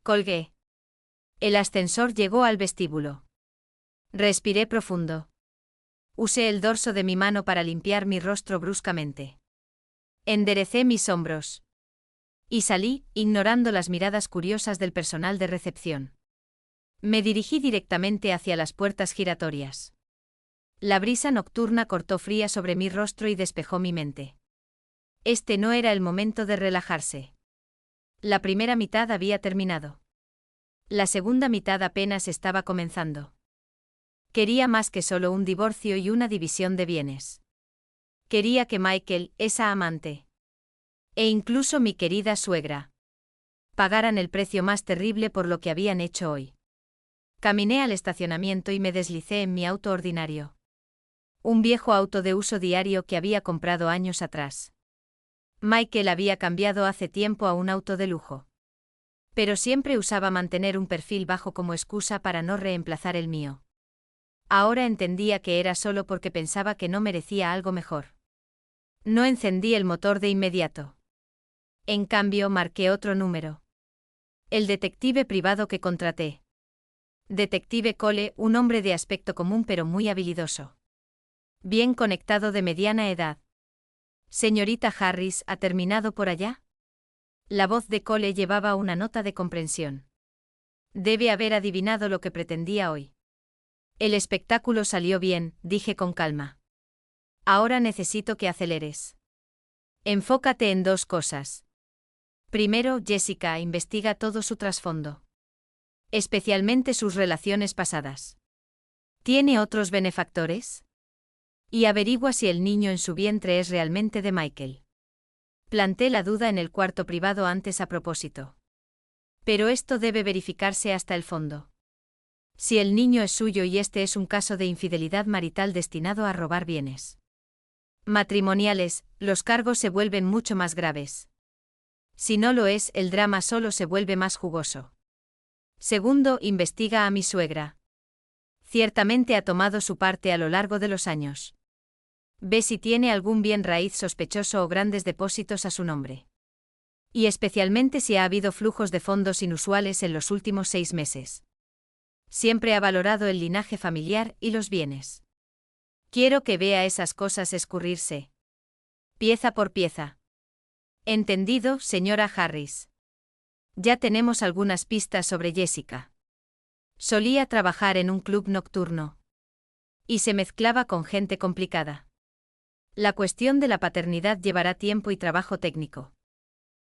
Colgué. El ascensor llegó al vestíbulo. Respiré profundo. Usé el dorso de mi mano para limpiar mi rostro bruscamente. Enderecé mis hombros. Y salí, ignorando las miradas curiosas del personal de recepción. Me dirigí directamente hacia las puertas giratorias. La brisa nocturna cortó fría sobre mi rostro y despejó mi mente. Este no era el momento de relajarse. La primera mitad había terminado. La segunda mitad apenas estaba comenzando. Quería más que solo un divorcio y una división de bienes. Quería que Michael, esa amante, e incluso mi querida suegra, pagaran el precio más terrible por lo que habían hecho hoy. Caminé al estacionamiento y me deslicé en mi auto ordinario. Un viejo auto de uso diario que había comprado años atrás. Michael había cambiado hace tiempo a un auto de lujo. Pero siempre usaba mantener un perfil bajo como excusa para no reemplazar el mío. Ahora entendía que era solo porque pensaba que no merecía algo mejor. No encendí el motor de inmediato. En cambio, marqué otro número. El detective privado que contraté. Detective Cole, un hombre de aspecto común pero muy habilidoso. Bien conectado, de mediana edad. Señorita Harris, ¿ha terminado por allá? La voz de Cole llevaba una nota de comprensión. Debe haber adivinado lo que pretendía hoy. El espectáculo salió bien, dije con calma. Ahora necesito que aceleres. Enfócate en 2 cosas. Primero, Jessica investiga todo su trasfondo. Especialmente sus relaciones pasadas. ¿Tiene otros benefactores? Y averigua si el niño en su vientre es realmente de Michael. Planté la duda en el cuarto privado antes a propósito. Pero esto debe verificarse hasta el fondo. Si el niño es suyo y este es un caso de infidelidad marital destinado a robar bienes matrimoniales, los cargos se vuelven mucho más graves. Si no lo es, el drama solo se vuelve más jugoso. Segundo, investiga a mi suegra. Ciertamente ha tomado su parte a lo largo de los años. Ve si tiene algún bien raíz sospechoso o grandes depósitos a su nombre. Y especialmente si ha habido flujos de fondos inusuales en los últimos 6 meses. Siempre ha valorado el linaje familiar y los bienes. Quiero que vea esas cosas escurrirse. Pieza por pieza. Entendido, señora Harris. Ya tenemos algunas pistas sobre Jessica. Solía trabajar en un club nocturno. Y se mezclaba con gente complicada. La cuestión de la paternidad llevará tiempo y trabajo técnico.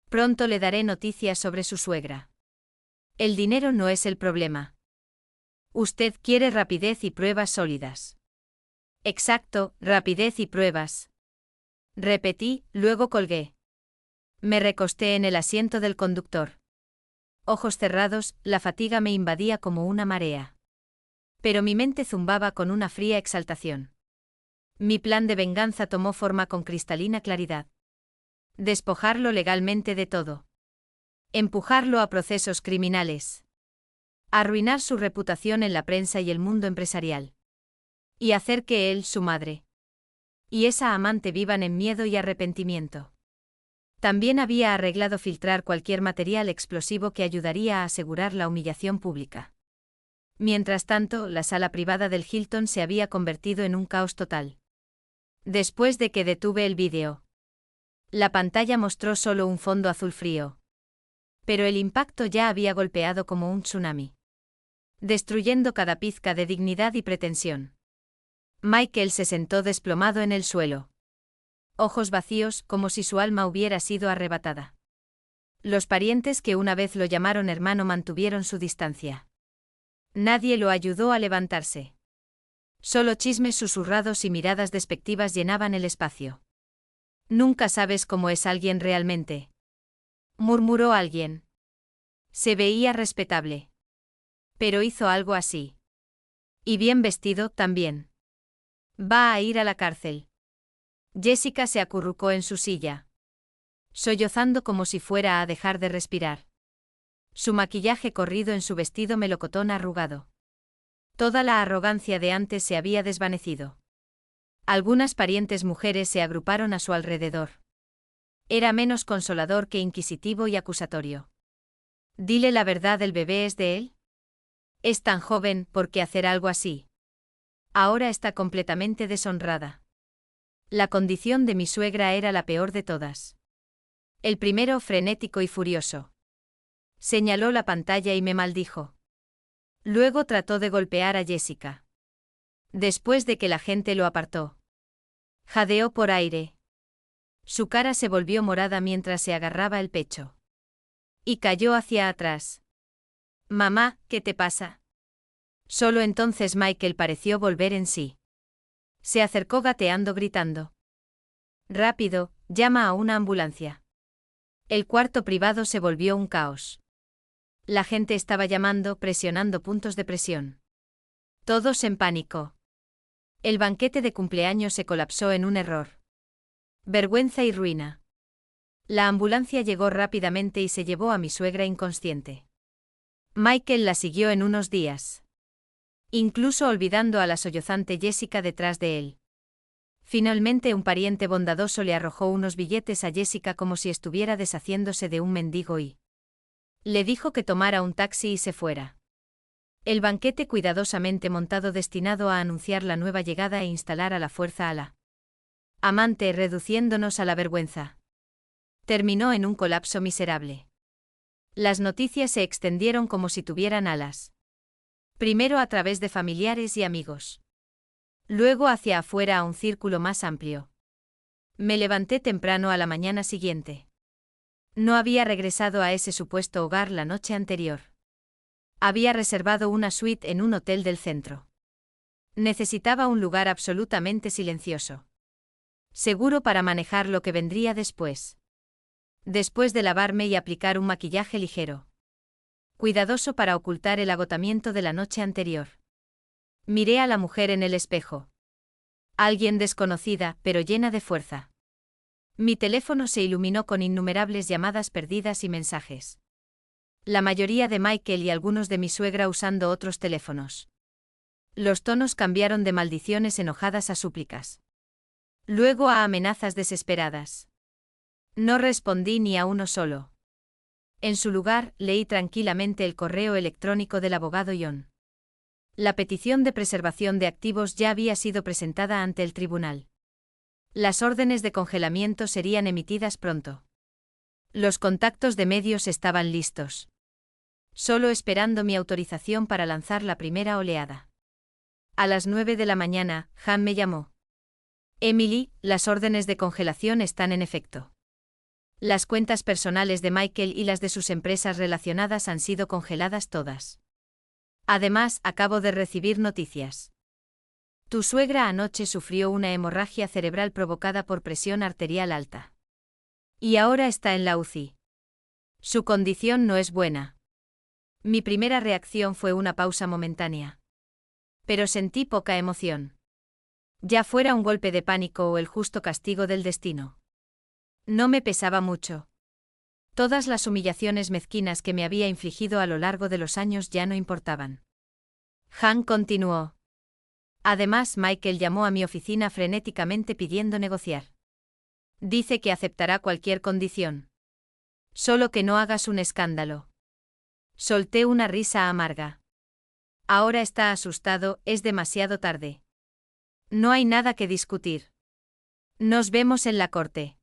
Pronto le daré noticias sobre su suegra. El dinero no es el problema. Usted quiere rapidez y pruebas sólidas. Exacto, rapidez y pruebas. Repetí, luego colgué. Me recosté en el asiento del conductor. Ojos cerrados, la fatiga me invadía como una marea. Pero mi mente zumbaba con una fría exaltación. Mi plan de venganza tomó forma con cristalina claridad. Despojarlo legalmente de todo. Empujarlo a procesos criminales. Arruinar su reputación en la prensa y el mundo empresarial. Y hacer que él, su madre y esa amante vivan en miedo y arrepentimiento. También había arreglado filtrar cualquier material explosivo que ayudaría a asegurar la humillación pública. Mientras tanto, la sala privada del Hilton se había convertido en un caos total. Después de que detuve el vídeo, la pantalla mostró solo un fondo azul frío. Pero el impacto ya había golpeado como un tsunami, destruyendo cada pizca de dignidad y pretensión. Michael se sentó desplomado en el suelo. Ojos vacíos, como si su alma hubiera sido arrebatada. Los parientes que una vez lo llamaron hermano mantuvieron su distancia. Nadie lo ayudó a levantarse. Solo chismes susurrados y miradas despectivas llenaban el espacio. Nunca sabes cómo es alguien realmente, murmuró alguien. Se veía respetable. Pero hizo algo así. Y bien vestido también. Va a ir a la cárcel. Jessica se acurrucó en su silla, sollozando como si fuera a dejar de respirar. Su maquillaje corrido en su vestido melocotón arrugado. Toda la arrogancia de antes se había desvanecido. Algunas parientes mujeres se agruparon a su alrededor. Era menos consolador que inquisitivo y acusatorio. Dile la verdad, ¿el bebé es de él? Es tan joven, ¿por qué hacer algo así? Ahora está completamente deshonrada. La condición de mi suegra era la peor de todas. El primero frenético y furioso. Señaló la pantalla y me maldijo. Luego trató de golpear a Jessica. Después de que la gente lo apartó, jadeó por aire. Su cara se volvió morada mientras se agarraba el pecho. Y cayó hacia atrás. Mamá, ¿qué te pasa? Solo entonces Michael pareció volver en sí. Se acercó gateando gritando. Rápido, llama a una ambulancia. El cuarto privado se volvió un caos. La gente estaba llamando, presionando puntos de presión. Todos en pánico. El banquete de cumpleaños se colapsó en un error. Vergüenza y ruina. La ambulancia llegó rápidamente y se llevó a mi suegra inconsciente. Michael la siguió en unos días, incluso olvidando a la sollozante Jessica detrás de él. Finalmente un pariente bondadoso le arrojó unos billetes a Jessica como si estuviera deshaciéndose de un mendigo y le dijo que tomara un taxi y se fuera. El banquete cuidadosamente montado destinado a anunciar la nueva llegada e instalar a la fuerza a la amante, reduciéndonos a la vergüenza. Terminó en un colapso miserable. Las noticias se extendieron como si tuvieran alas. Primero a través de familiares y amigos. Luego hacia afuera a un círculo más amplio. Me levanté temprano a la mañana siguiente. No había regresado a ese supuesto hogar la noche anterior. Había reservado una suite en un hotel del centro. Necesitaba un lugar absolutamente silencioso. Seguro para manejar lo que vendría después. Después de lavarme y aplicar un maquillaje ligero. Cuidadoso para ocultar el agotamiento de la noche anterior. Miré a la mujer en el espejo. Alguien desconocida, pero llena de fuerza. Mi teléfono se iluminó con innumerables llamadas perdidas y mensajes. La mayoría de Michael y algunos de mi suegra usando otros teléfonos. Los tonos cambiaron de maldiciones enojadas a súplicas. Luego a amenazas desesperadas. No respondí ni a uno solo. En su lugar, leí tranquilamente el correo electrónico del abogado John. La petición de preservación de activos ya había sido presentada ante el tribunal. Las órdenes de congelamiento serían emitidas pronto. Los contactos de medios estaban listos. Solo esperando mi autorización para lanzar la primera oleada. A las 9 de la mañana, Han me llamó. Emily, las órdenes de congelación están en efecto. Las cuentas personales de Michael y las de sus empresas relacionadas han sido congeladas todas. Además, acabo de recibir noticias. Tu suegra anoche sufrió una hemorragia cerebral provocada por presión arterial alta. Y ahora está en la UCI. Su condición no es buena. Mi primera reacción fue una pausa momentánea. Pero sentí poca emoción. Ya fuera un golpe de pánico o el justo castigo del destino. No me pesaba mucho. Todas las humillaciones mezquinas que me había infligido a lo largo de los años ya no importaban. Han continuó. Además, Michael llamó a mi oficina frenéticamente pidiendo negociar. Dice que aceptará cualquier condición. Solo que no hagas un escándalo. Solté una risa amarga. Ahora está asustado, es demasiado tarde. No hay nada que discutir. Nos vemos en la corte.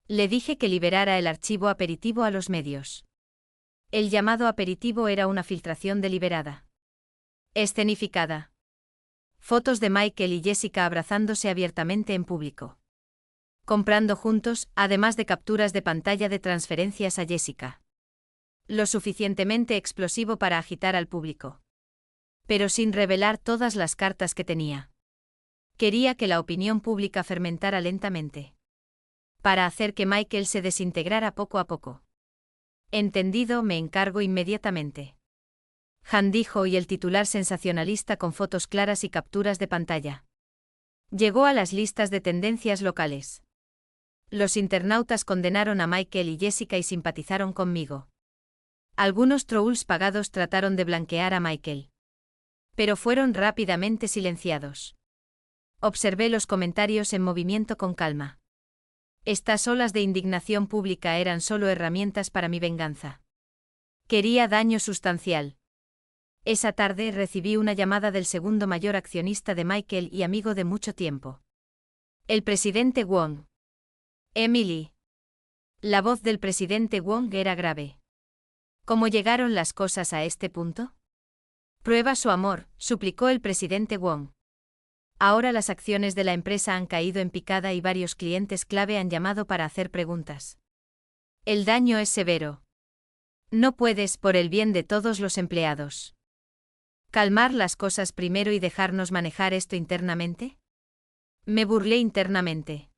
Le dije que liberara el archivo aperitivo a los medios. El llamado aperitivo era una filtración deliberada. Escenificada. Fotos de Michael y Jessica abrazándose abiertamente en público. Comprando juntos, además de capturas de pantalla de transferencias a Jessica. Lo suficientemente explosivo para agitar al público. Pero sin revelar todas las cartas que tenía. Quería que la opinión pública fermentara lentamente. Para hacer que Michael se desintegrara poco a poco. Entendido, me encargo inmediatamente. Han dijo y el titular sensacionalista con fotos claras y capturas de pantalla. Llegó a las listas de tendencias locales. Los internautas condenaron a Michael y Jessica y simpatizaron conmigo. Algunos trolls pagados trataron de blanquear a Michael. Pero fueron rápidamente silenciados. Observé los comentarios en movimiento con calma. Estas olas de indignación pública eran solo herramientas para mi venganza. Quería daño sustancial. Esa tarde recibí una llamada del segundo mayor accionista de Michael y amigo de mucho tiempo. El presidente Wong. Emily. La voz del presidente Wong era grave. ¿Cómo llegaron las cosas a este punto? Prueba su amor, suplicó el presidente Wong. Ahora las acciones de la empresa han caído en picada y varios clientes clave han llamado para hacer preguntas. El daño es severo. No puedes, por el bien de todos los empleados, calmar las cosas primero y dejarnos manejar esto internamente. Me burlé internamente.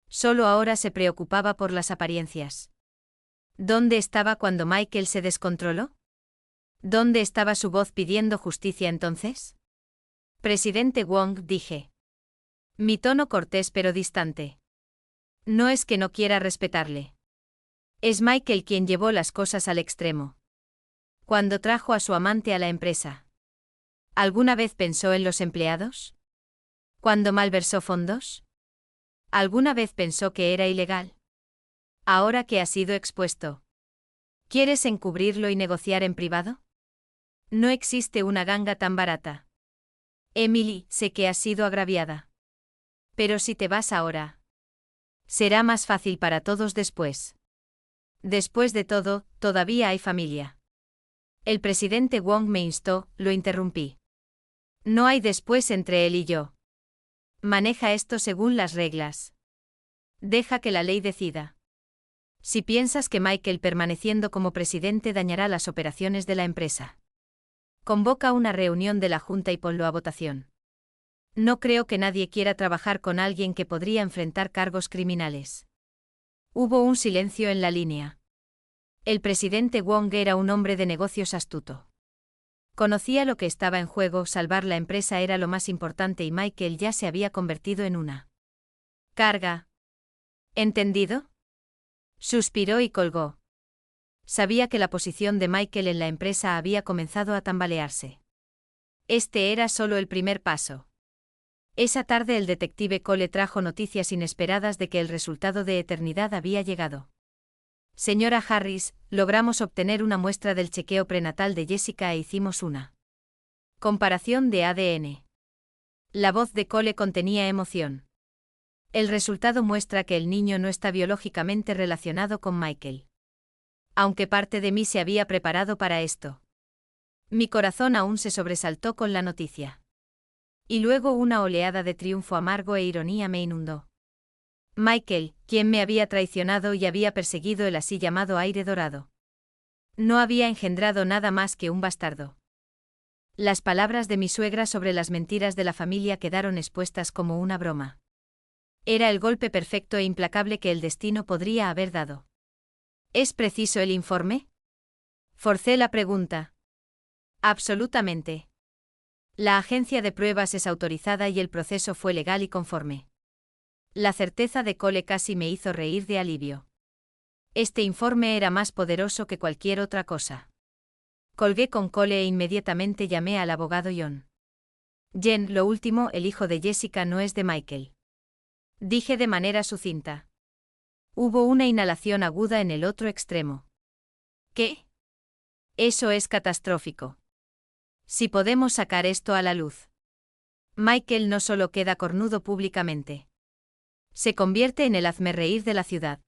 Solo ahora se preocupaba por las apariencias. ¿Dónde estaba cuando Michael se descontroló? ¿Dónde estaba su voz pidiendo justicia entonces? Presidente Wong, dije. Mi tono cortés pero distante. No es que no quiera respetarle. Es Michael quien llevó las cosas al extremo. Cuando trajo a su amante a la empresa. ¿Alguna vez pensó en los empleados? ¿Cuando malversó fondos? ¿Alguna vez pensó que era ilegal? Ahora que ha sido expuesto. ¿Quieres encubrirlo y negociar en privado? No existe una ganga tan barata. Emily, sé que has sido agraviada. Pero si te vas ahora, será más fácil para todos después. Después de todo, todavía hay familia. El presidente Wong me instó, lo interrumpí. No hay después entre él y yo. Maneja esto según las reglas. Deja que la ley decida. Si piensas que Michael permaneciendo como presidente dañará las operaciones de la empresa, convoca una reunión de la Junta y ponlo a votación. No creo que nadie quiera trabajar con alguien que podría enfrentar cargos criminales. Hubo un silencio en la línea. El presidente Wong era un hombre de negocios astuto. Conocía lo que estaba en juego, salvar la empresa era lo más importante y Michael ya se había convertido en una carga. ¿Entendido? Suspiró y colgó. Sabía que la posición de Michael en la empresa había comenzado a tambalearse. Este era solo el primer paso. Esa tarde el detective Cole trajo noticias inesperadas de que el resultado de eternidad había llegado. Señora Harris, logramos obtener una muestra del chequeo prenatal de Jessica e hicimos una Comparación de ADN. La voz de Cole contenía emoción. El resultado muestra que el niño no está biológicamente relacionado con Michael. Aunque parte de mí se había preparado para esto. Mi corazón aún se sobresaltó con la noticia. Y luego una oleada de triunfo amargo e ironía me inundó. Michael, quien me había traicionado y había perseguido el así llamado aire dorado. No había engendrado nada más que un bastardo. Las palabras de mi suegra sobre las mentiras de la familia quedaron expuestas como una broma. Era el golpe perfecto e implacable que el destino podría haber dado. ¿Es preciso el informe? Forcé la pregunta. Absolutamente. La agencia de pruebas es autorizada y el proceso fue legal y conforme. La certeza de Cole casi me hizo reír de alivio. Este informe era más poderoso que cualquier otra cosa. Colgué con Cole e inmediatamente llamé al abogado John. Jen, lo último, el hijo de Jessica no es de Michael. Dije de manera sucinta. Hubo una inhalación aguda en el otro extremo. ¿Qué? Eso es catastrófico. Si podemos sacar esto a la luz. Michael no solo queda cornudo públicamente. Se convierte en el hazmerreír de la ciudad.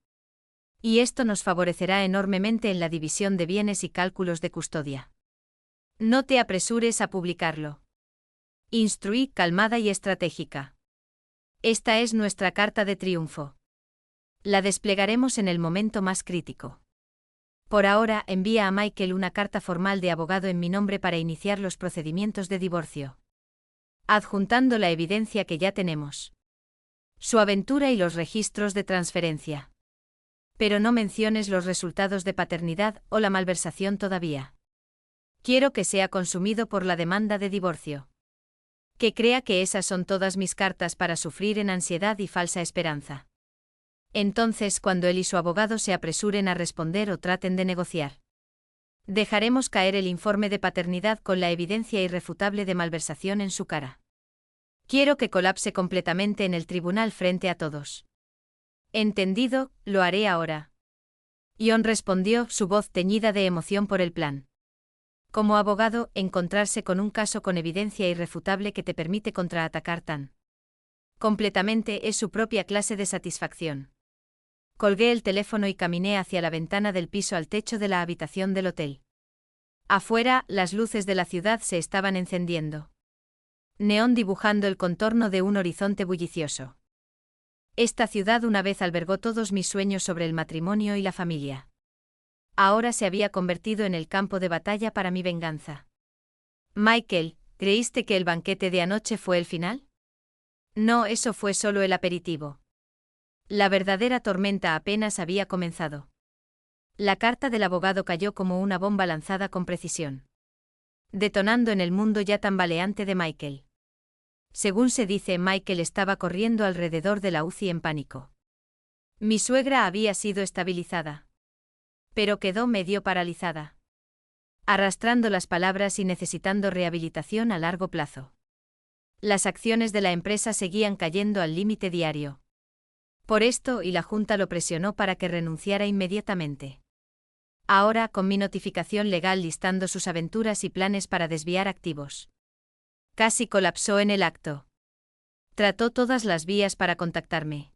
Y esto nos favorecerá enormemente en la división de bienes y cálculos de custodia. No te apresures a publicarlo. Instruí calmada y estratégica. Esta es nuestra carta de triunfo. La desplegaremos en el momento más crítico. Por ahora, envía a Michael una carta formal de abogado en mi nombre para iniciar los procedimientos de divorcio. Adjuntando la evidencia que ya tenemos. Su aventura y los registros de transferencia. Pero no menciones los resultados de paternidad o la malversación todavía. Quiero que sea consumido por la demanda de divorcio. Que crea que esas son todas mis cartas para sufrir en ansiedad y falsa esperanza. Entonces, cuando él y su abogado se apresuren a responder o traten de negociar, dejaremos caer el informe de paternidad con la evidencia irrefutable de malversación en su cara. Quiero que colapse completamente en el tribunal frente a todos. Entendido, lo haré ahora. John respondió, su voz teñida de emoción por el plan. Como abogado, encontrarse con un caso con evidencia irrefutable que te permite contraatacar tan completamente es su propia clase de satisfacción. Colgué el teléfono y caminé hacia la ventana del piso al techo de la habitación del hotel. Afuera, las luces de la ciudad se estaban encendiendo. Neón dibujando el contorno de un horizonte bullicioso. Esta ciudad una vez albergó todos mis sueños sobre el matrimonio y la familia. Ahora se había convertido en el campo de batalla para mi venganza. Michael, ¿creíste que el banquete de anoche fue el final? No, eso fue solo el aperitivo. La verdadera tormenta apenas había comenzado. La carta del abogado cayó como una bomba lanzada con precisión, detonando en el mundo ya tambaleante de Michael. Según se dice, Michael estaba corriendo alrededor de la UCI en pánico. Mi suegra había sido estabilizada. Pero quedó medio paralizada. Arrastrando las palabras y necesitando rehabilitación a largo plazo. Las acciones de la empresa seguían cayendo al límite diario. Por esto, y la Junta lo presionó para que renunciara inmediatamente. Ahora, con mi notificación legal listando sus aventuras y planes para desviar activos. Casi colapsó en el acto. Trató todas las vías para contactarme.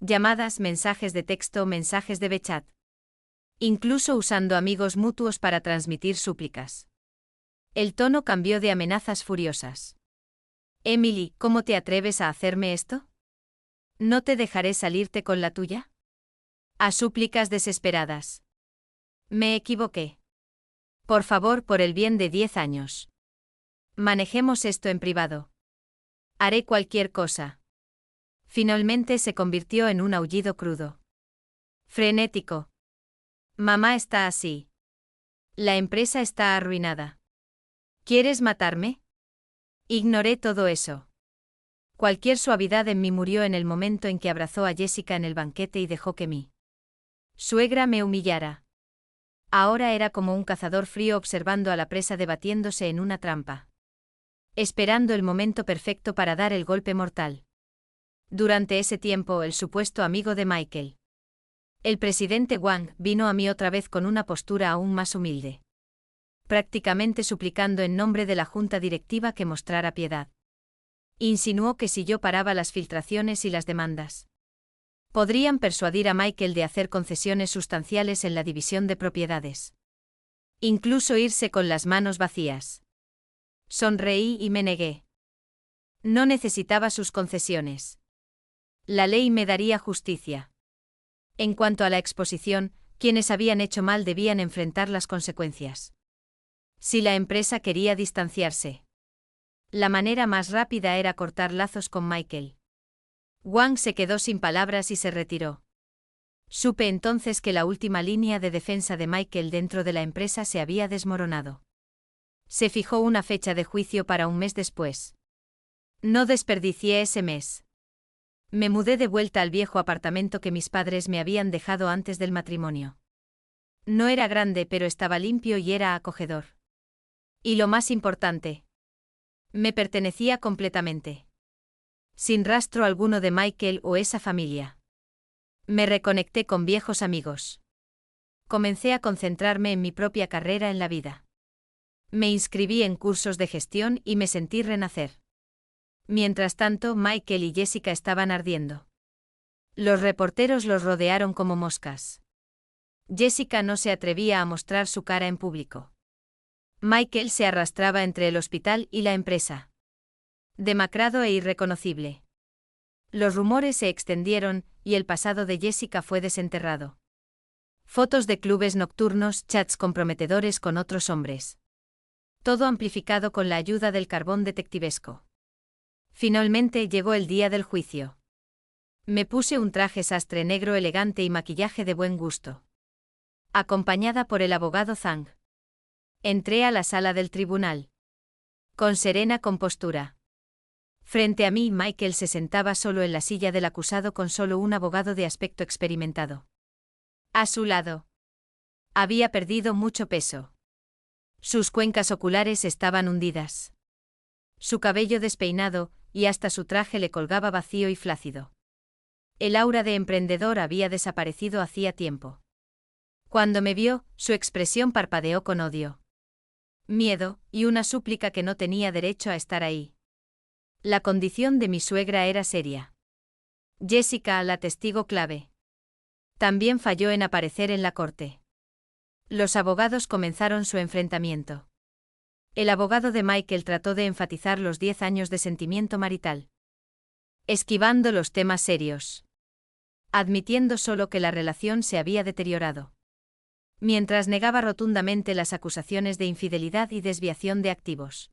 Llamadas, mensajes de texto, mensajes de chat. Incluso usando amigos mutuos para transmitir súplicas. El tono cambió de amenazas furiosas. Emily, ¿cómo te atreves a hacerme esto? ¿No te dejaré salirte con la tuya? A súplicas desesperadas. Me equivoqué. Por favor, por el bien de 10 años. Manejemos esto en privado. Haré cualquier cosa. Finalmente se convirtió en un aullido crudo. Frenético. Mamá está así. La empresa está arruinada. ¿Quieres matarme? Ignoré todo eso. Cualquier suavidad en mí murió en el momento en que abrazó a Jessica en el banquete y dejó que mi suegra me humillara. Ahora era como un cazador frío observando a la presa debatiéndose en una trampa. Esperando el momento perfecto para dar el golpe mortal. Durante ese tiempo, el supuesto amigo de Michael, el presidente Wang, vino a mí otra vez con una postura aún más humilde. prácticamente suplicando en nombre de la junta directiva que mostrara piedad. Insinuó que si yo paraba las filtraciones y las demandas, podrían persuadir a Michael de hacer concesiones sustanciales en la división de propiedades. Incluso irse con las manos vacías. Sonreí y me negué. No necesitaba sus concesiones. La ley me daría justicia. En cuanto a la exposición, quienes habían hecho mal debían enfrentar las consecuencias. Si la empresa quería distanciarse, la manera más rápida era cortar lazos con Michael. Wang se quedó sin palabras y se retiró. Supe entonces que la última línea de defensa de Michael dentro de la empresa se había desmoronado. Se fijó una fecha de juicio para un mes después. No desperdicié ese mes. Me mudé de vuelta al viejo apartamento que mis padres me habían dejado antes del matrimonio. No era grande, pero estaba limpio y era acogedor. Y lo más importante, me pertenecía completamente. Sin rastro alguno de Michael o esa familia. Me reconecté con viejos amigos. Comencé a concentrarme en mi propia carrera en la vida. Me inscribí en cursos de gestión y me sentí renacer. Mientras tanto, Michael y Jessica estaban ardiendo. Los reporteros los rodearon como moscas. Jessica no se atrevía a mostrar su cara en público. Michael se arrastraba entre el hospital y la empresa. Demacrado e irreconocible. Los rumores se extendieron, y el pasado de Jessica fue desenterrado. Fotos de clubes nocturnos, chats comprometedores con otros hombres. Todo amplificado con la ayuda del carbón detectivesco. Finalmente llegó el día del juicio. Me puse un traje sastre negro elegante y maquillaje de buen gusto. Acompañada por el abogado Zhang. Entré a la sala del tribunal. Con serena compostura. Frente a mí, Michael se sentaba solo en la silla del acusado con solo un abogado de aspecto experimentado. A su lado. Había perdido mucho peso. Sus cuencas oculares estaban hundidas. Su cabello despeinado, y hasta su traje le colgaba vacío y flácido. El aura de emprendedor había desaparecido hacía tiempo. Cuando me vio, su expresión parpadeó con odio. Miedo, y una súplica que no tenía derecho a estar ahí. La condición de mi suegra era seria. Jessica, la testigo clave, también falló en aparecer en la corte. Los abogados comenzaron su enfrentamiento. El abogado de Michael trató de enfatizar los 10 años de sentimiento marital, esquivando los temas serios, admitiendo solo que la relación se había deteriorado, mientras negaba rotundamente las acusaciones de infidelidad y desviación de activos.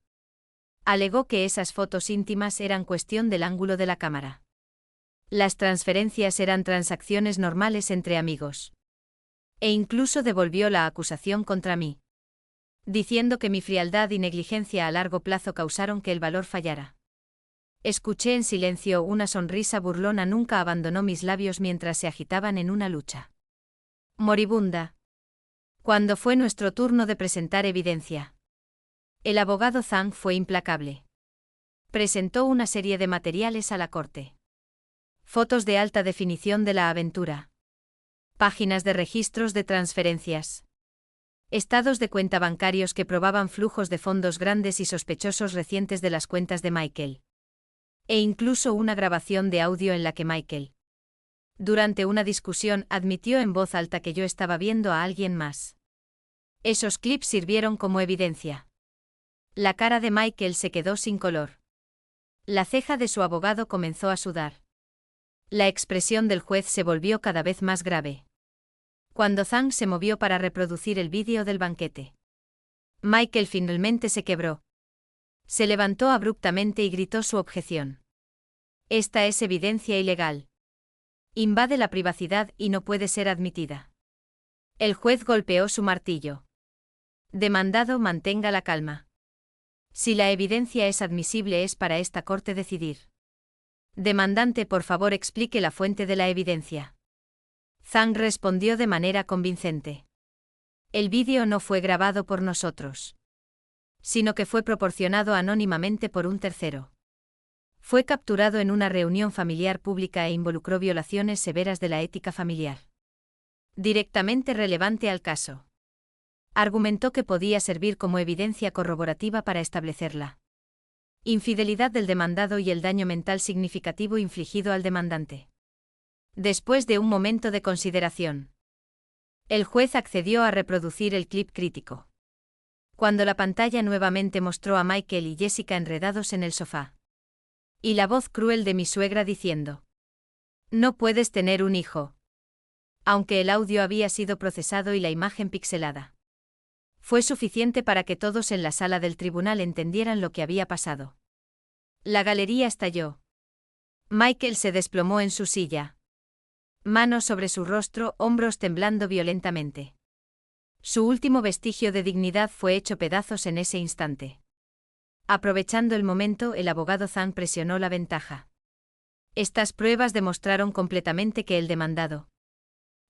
Alegó que esas fotos íntimas eran cuestión del ángulo de la cámara. Las transferencias eran transacciones normales entre amigos. E incluso devolvió la acusación contra mí, diciendo que mi frialdad y negligencia a largo plazo causaron que el valor fallara. Escuché en silencio. Una sonrisa burlona nunca abandonó mis labios mientras se agitaban en una lucha moribunda. Cuando fue nuestro turno de presentar evidencia, el abogado Zhang fue implacable. Presentó una serie de materiales a la corte. Fotos de alta definición de la aventura. Páginas de registros de transferencias. Estados de cuenta bancarios que probaban flujos de fondos grandes y sospechosos recientes de las cuentas de Michael. E incluso una grabación de audio en la que Michael, durante una discusión, admitió en voz alta que yo estaba viendo a alguien más. Esos clips sirvieron como evidencia. La cara de Michael se quedó sin color. La ceja de su abogado comenzó a sudar. La expresión del juez se volvió cada vez más grave. Cuando Zhang se movió para reproducir el vídeo del banquete, Michael finalmente se quebró. Se levantó abruptamente y gritó su objeción. Esta es evidencia ilegal. Invade la privacidad y no puede ser admitida. El juez golpeó su martillo. Demandado, mantenga la calma. Si la evidencia es admisible, es para esta corte decidir. Demandante, por favor, explique la fuente de la evidencia. Zhang respondió de manera convincente. El vídeo no fue grabado por nosotros, sino que fue proporcionado anónimamente por un tercero. Fue capturado en una reunión familiar pública e involucró violaciones severas de la ética familiar. Directamente relevante al caso. Argumentó que podía servir como evidencia corroborativa para establecerla infidelidad del demandado y el daño mental significativo infligido al demandante. Después de un momento de consideración, el juez accedió a reproducir el clip crítico. Cuando la pantalla nuevamente mostró a Michael y Jessica enredados en el sofá. Y la voz cruel de mi suegra diciendo: «No puedes tener un hijo». Aunque el audio había sido procesado y la imagen pixelada, fue suficiente para que todos en la sala del tribunal entendieran lo que había pasado. La galería estalló. Michael se desplomó en su silla. Manos sobre su rostro, hombros temblando violentamente. Su último vestigio de dignidad fue hecho pedazos en ese instante. Aprovechando el momento, el abogado Zhang presionó la ventaja. Estas pruebas demostraron completamente que el demandado,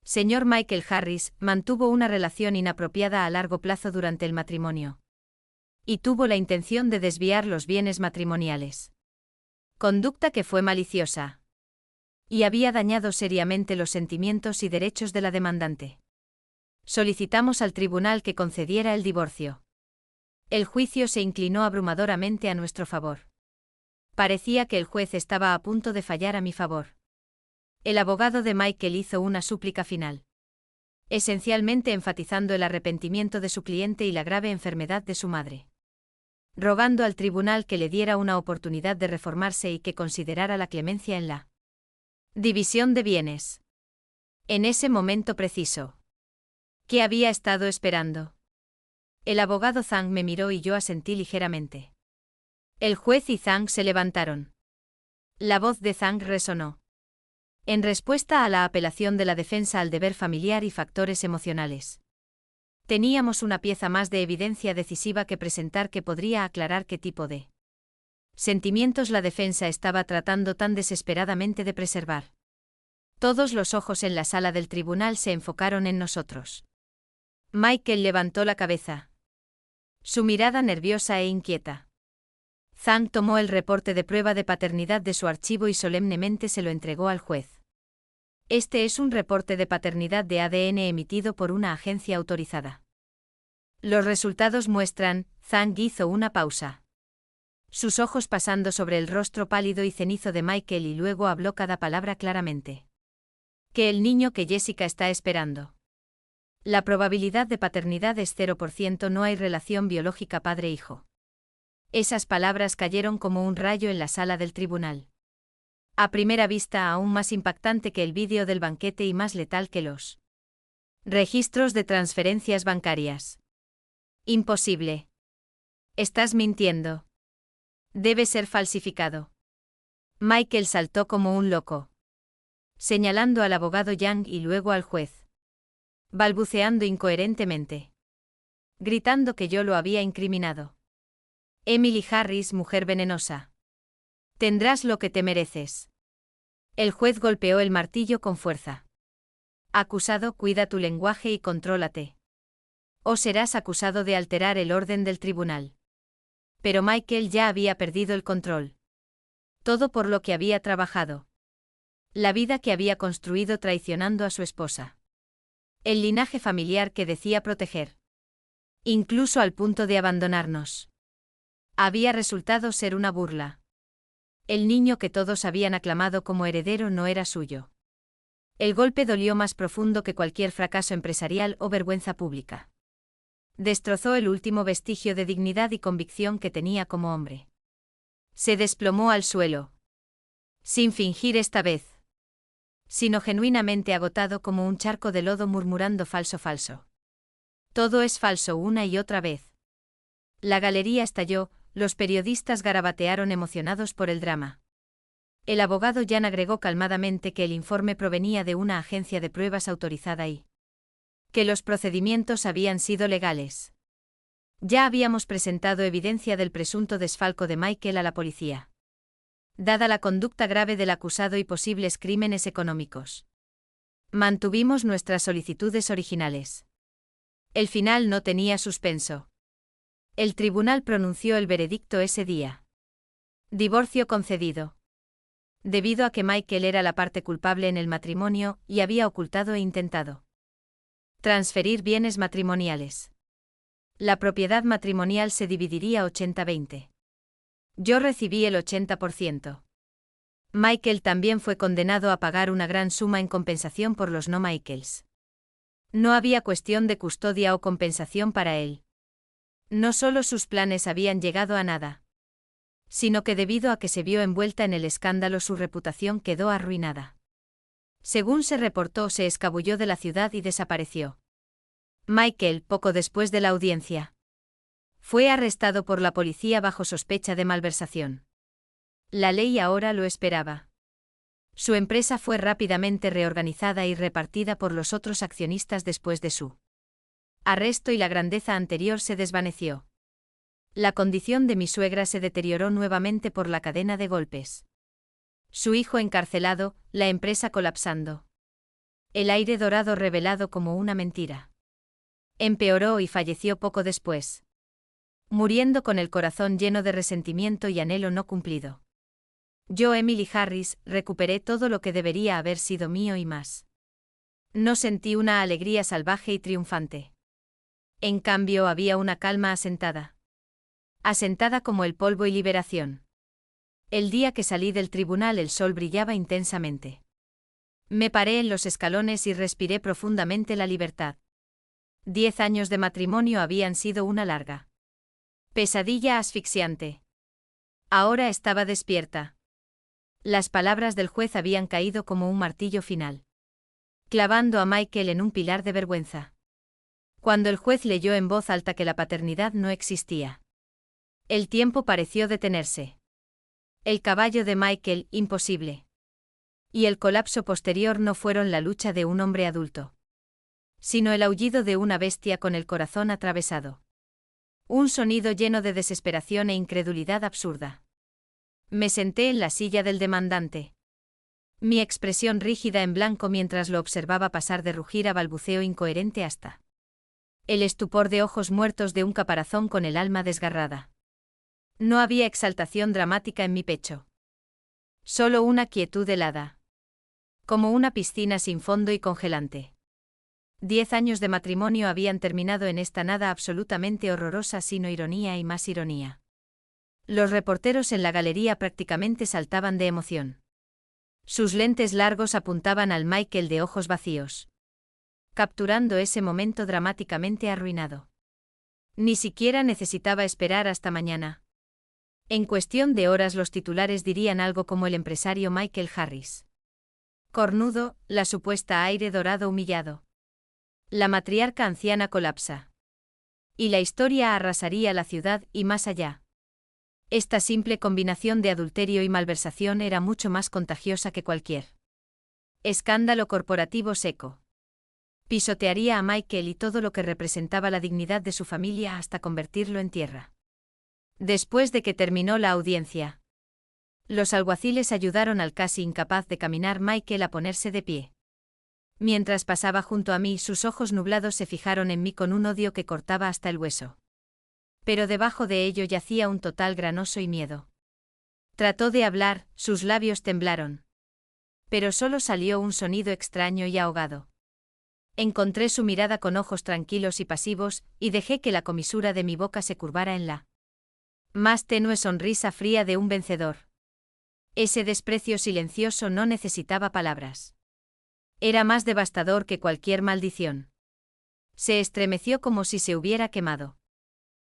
señor Michael Harris, mantuvo una relación inapropiada a largo plazo durante el matrimonio. Y tuvo la intención de desviar los bienes matrimoniales. Conducta que fue maliciosa. Y había dañado seriamente los sentimientos y derechos de la demandante. Solicitamos al tribunal que concediera el divorcio. El juicio se inclinó abrumadoramente a nuestro favor. Parecía que el juez estaba a punto de fallar a mi favor. El abogado de Michael hizo una súplica final, esencialmente enfatizando el arrepentimiento de su cliente y la grave enfermedad de su madre, rogando al tribunal que le diera una oportunidad de reformarse y que considerara la clemencia en la división de bienes. En ese momento preciso, ¿qué había estado esperando? El abogado Zhang me miró y yo asentí ligeramente. El juez y Zhang se levantaron. La voz de Zhang resonó. En respuesta a la apelación de la defensa al deber familiar y factores emocionales. Teníamos una pieza más de evidencia decisiva que presentar que podría aclarar qué tipo de sentimientos la defensa estaba tratando tan desesperadamente de preservar. Todos los ojos en la sala del tribunal se enfocaron en nosotros. Michael levantó la cabeza, su mirada nerviosa e inquieta. Zhang tomó el reporte de prueba de paternidad de su archivo y solemnemente se lo entregó al juez. Este es un reporte de paternidad de ADN emitido por una agencia autorizada. Los resultados muestran. Zhang hizo una pausa, sus ojos pasando sobre el rostro pálido y cenizo de Michael, y luego habló cada palabra claramente. Que el niño que Jessica está esperando. La probabilidad de paternidad es 0%, no hay relación biológica padre-hijo. Esas palabras cayeron como un rayo en la sala del tribunal. A primera vista aún más impactante que el vídeo del banquete y más letal que los registros de transferencias bancarias. Imposible. Estás mintiendo. Debe ser falsificado. Michael saltó como un loco, señalando al abogado Yang y luego al juez, balbuceando incoherentemente, gritando que yo lo había incriminado. Emily Harris, mujer venenosa. Tendrás lo que te mereces. El juez golpeó el martillo con fuerza. Acusado, cuida tu lenguaje y contrólate. O serás acusado de alterar el orden del tribunal. Pero Michael ya había perdido el control. Todo por lo que había trabajado. La vida que había construido traicionando a su esposa. El linaje familiar que decía proteger. Incluso al punto de abandonarnos. Había resultado ser una burla. El niño que todos habían aclamado como heredero no era suyo. El golpe dolió más profundo que cualquier fracaso empresarial o vergüenza pública. Destrozó el último vestigio de dignidad y convicción que tenía como hombre. Se desplomó al suelo. Sin fingir esta vez, sino genuinamente agotado como un charco de lodo, murmurando falso, falso. Todo es falso una y otra vez. La galería estalló, los periodistas garabatearon emocionados por el drama. El abogado Yan agregó calmadamente que el informe provenía de una agencia de pruebas autorizada y que los procedimientos habían sido legales. Ya habíamos presentado evidencia del presunto desfalco de Michael a la policía. Dada la conducta grave del acusado y posibles crímenes económicos, mantuvimos nuestras solicitudes originales. El final no tenía suspenso. El tribunal pronunció el veredicto ese día. Divorcio concedido. Debido a que Michael era la parte culpable en el matrimonio y había ocultado e intentado transferir bienes matrimoniales. La propiedad matrimonial se dividiría 80-20. Yo recibí el 80%. Michael también fue condenado a pagar una gran suma en compensación por los no Michaels. No había cuestión de custodia o compensación para él. No solo sus planes habían llegado a nada, sino que debido a que se vio envuelta en el escándalo su reputación quedó arruinada. Según se reportó, se escabulló de la ciudad y desapareció. Michael, poco después de la audiencia, fue arrestado por la policía bajo sospecha de malversación. La ley ahora lo esperaba. Su empresa fue rápidamente reorganizada y repartida por los otros accionistas después de su arresto y la grandeza anterior se desvaneció. La condición de mi suegra se deterioró nuevamente por la cadena de golpes. Su hijo encarcelado, la empresa colapsando. El aire dorado revelado como una mentira. Empeoró y falleció poco después, muriendo con el corazón lleno de resentimiento y anhelo no cumplido. Yo, Emily Harris, recuperé todo lo que debería haber sido mío y más. No sentí una alegría salvaje y triunfante. En cambio, había una calma asentada. Asentada como el polvo y liberación. El día que salí del tribunal el sol brillaba intensamente. Me paré en los escalones y respiré profundamente la libertad. 10 años de matrimonio habían sido una larga pesadilla asfixiante. Ahora estaba despierta. Las palabras del juez habían caído como un martillo final, clavando a Michael en un pilar de vergüenza. Cuando el juez leyó en voz alta que la paternidad no existía, el tiempo pareció detenerse. El caballo de Michael, imposible. Y el colapso posterior no fueron la lucha de un hombre adulto, sino el aullido de una bestia con el corazón atravesado. Un sonido lleno de desesperación e incredulidad absurda. Me senté en la silla del demandante. Mi expresión rígida en blanco mientras lo observaba pasar de rugir a balbuceo incoherente hasta el estupor de ojos muertos de un caparazón con el alma desgarrada. No había exaltación dramática en mi pecho. Solo una quietud helada. Como una piscina sin fondo y congelante. 10 años de matrimonio habían terminado en esta nada absolutamente horrorosa, sino ironía y más ironía. Los reporteros en la galería prácticamente saltaban de emoción. Sus lentes largos apuntaban al Michael de ojos vacíos, capturando ese momento dramáticamente arruinado. Ni siquiera necesitaba esperar hasta mañana. En cuestión de horas los titulares dirían algo como el empresario Michael Harris. Cornudo, la supuesta aire dorado humillado. La matriarca anciana colapsa. Y la historia arrasaría la ciudad y más allá. Esta simple combinación de adulterio y malversación era mucho más contagiosa que cualquier escándalo corporativo seco. Pisotearía a Michael y todo lo que representaba la dignidad de su familia hasta convertirlo en tierra. Después de que terminó la audiencia, los alguaciles ayudaron al casi incapaz de caminar Michael a ponerse de pie. Mientras pasaba junto a mí, sus ojos nublados se fijaron en mí con un odio que cortaba hasta el hueso. Pero debajo de ello yacía un total granoso y miedo. Trató de hablar, sus labios temblaron. Pero solo salió un sonido extraño y ahogado. Encontré su mirada con ojos tranquilos y pasivos, y dejé que la comisura de mi boca se curvara en la más tenue sonrisa fría de un vencedor. Ese desprecio silencioso no necesitaba palabras. Era más devastador que cualquier maldición. Se estremeció como si se hubiera quemado.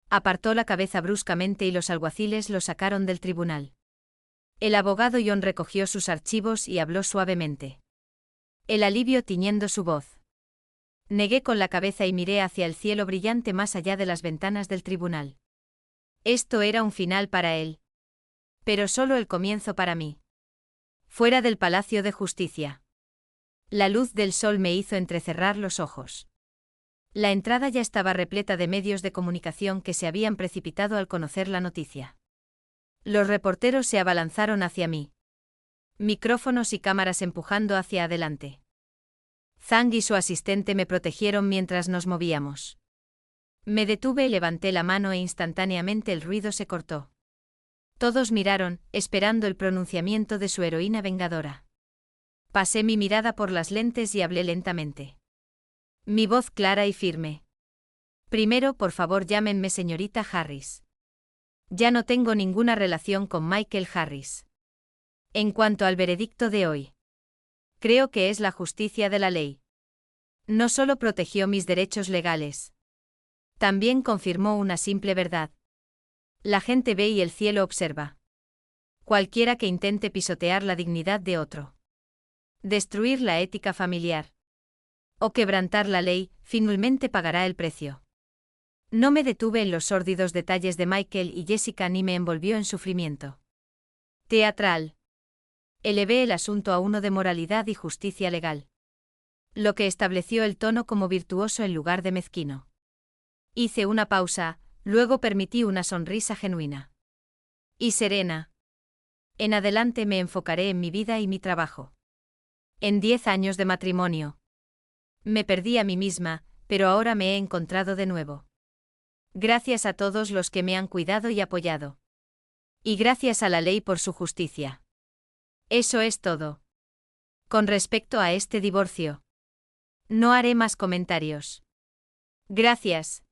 Apartó la cabeza bruscamente y los alguaciles lo sacaron del tribunal. El abogado John recogió sus archivos y habló suavemente. El alivio tiñendo su voz. Negué con la cabeza y miré hacia el cielo brillante más allá de las ventanas del tribunal. Esto era un final para él. Pero solo el comienzo para mí. Fuera del Palacio de Justicia. La luz del sol me hizo entrecerrar los ojos. La entrada ya estaba repleta de medios de comunicación que se habían precipitado al conocer la noticia. Los reporteros se abalanzaron hacia mí. Micrófonos y cámaras empujando hacia adelante. Zhang y su asistente me protegieron mientras nos movíamos. Me detuve y levanté la mano e instantáneamente el ruido se cortó. Todos miraron, esperando el pronunciamiento de su heroína vengadora. Pasé mi mirada por las lentes y hablé lentamente. Mi voz clara y firme. Primero, por favor, llámenme señorita Harris. Ya no tengo ninguna relación con Michael Harris. En cuanto al veredicto de hoy, creo que es la justicia de la ley. No solo protegió mis derechos legales, también confirmó una simple verdad. La gente ve y el cielo observa. Cualquiera que intente pisotear la dignidad de otro, destruir la ética familiar o quebrantar la ley, finalmente pagará el precio. No me detuve en los sórdidos detalles de Michael y Jessica ni me envolvió en sufrimiento teatral. Elevé el asunto a uno de moralidad y justicia legal, lo que estableció el tono como virtuoso en lugar de mezquino. Hice una pausa, luego permití una sonrisa genuina y serena. En adelante me enfocaré en mi vida y mi trabajo. En 10 años de matrimonio, me perdí a mí misma, pero ahora me he encontrado de nuevo. Gracias a todos los que me han cuidado y apoyado. Y gracias a la ley por su justicia. Eso es todo. Con respecto a este divorcio, no haré más comentarios. Gracias.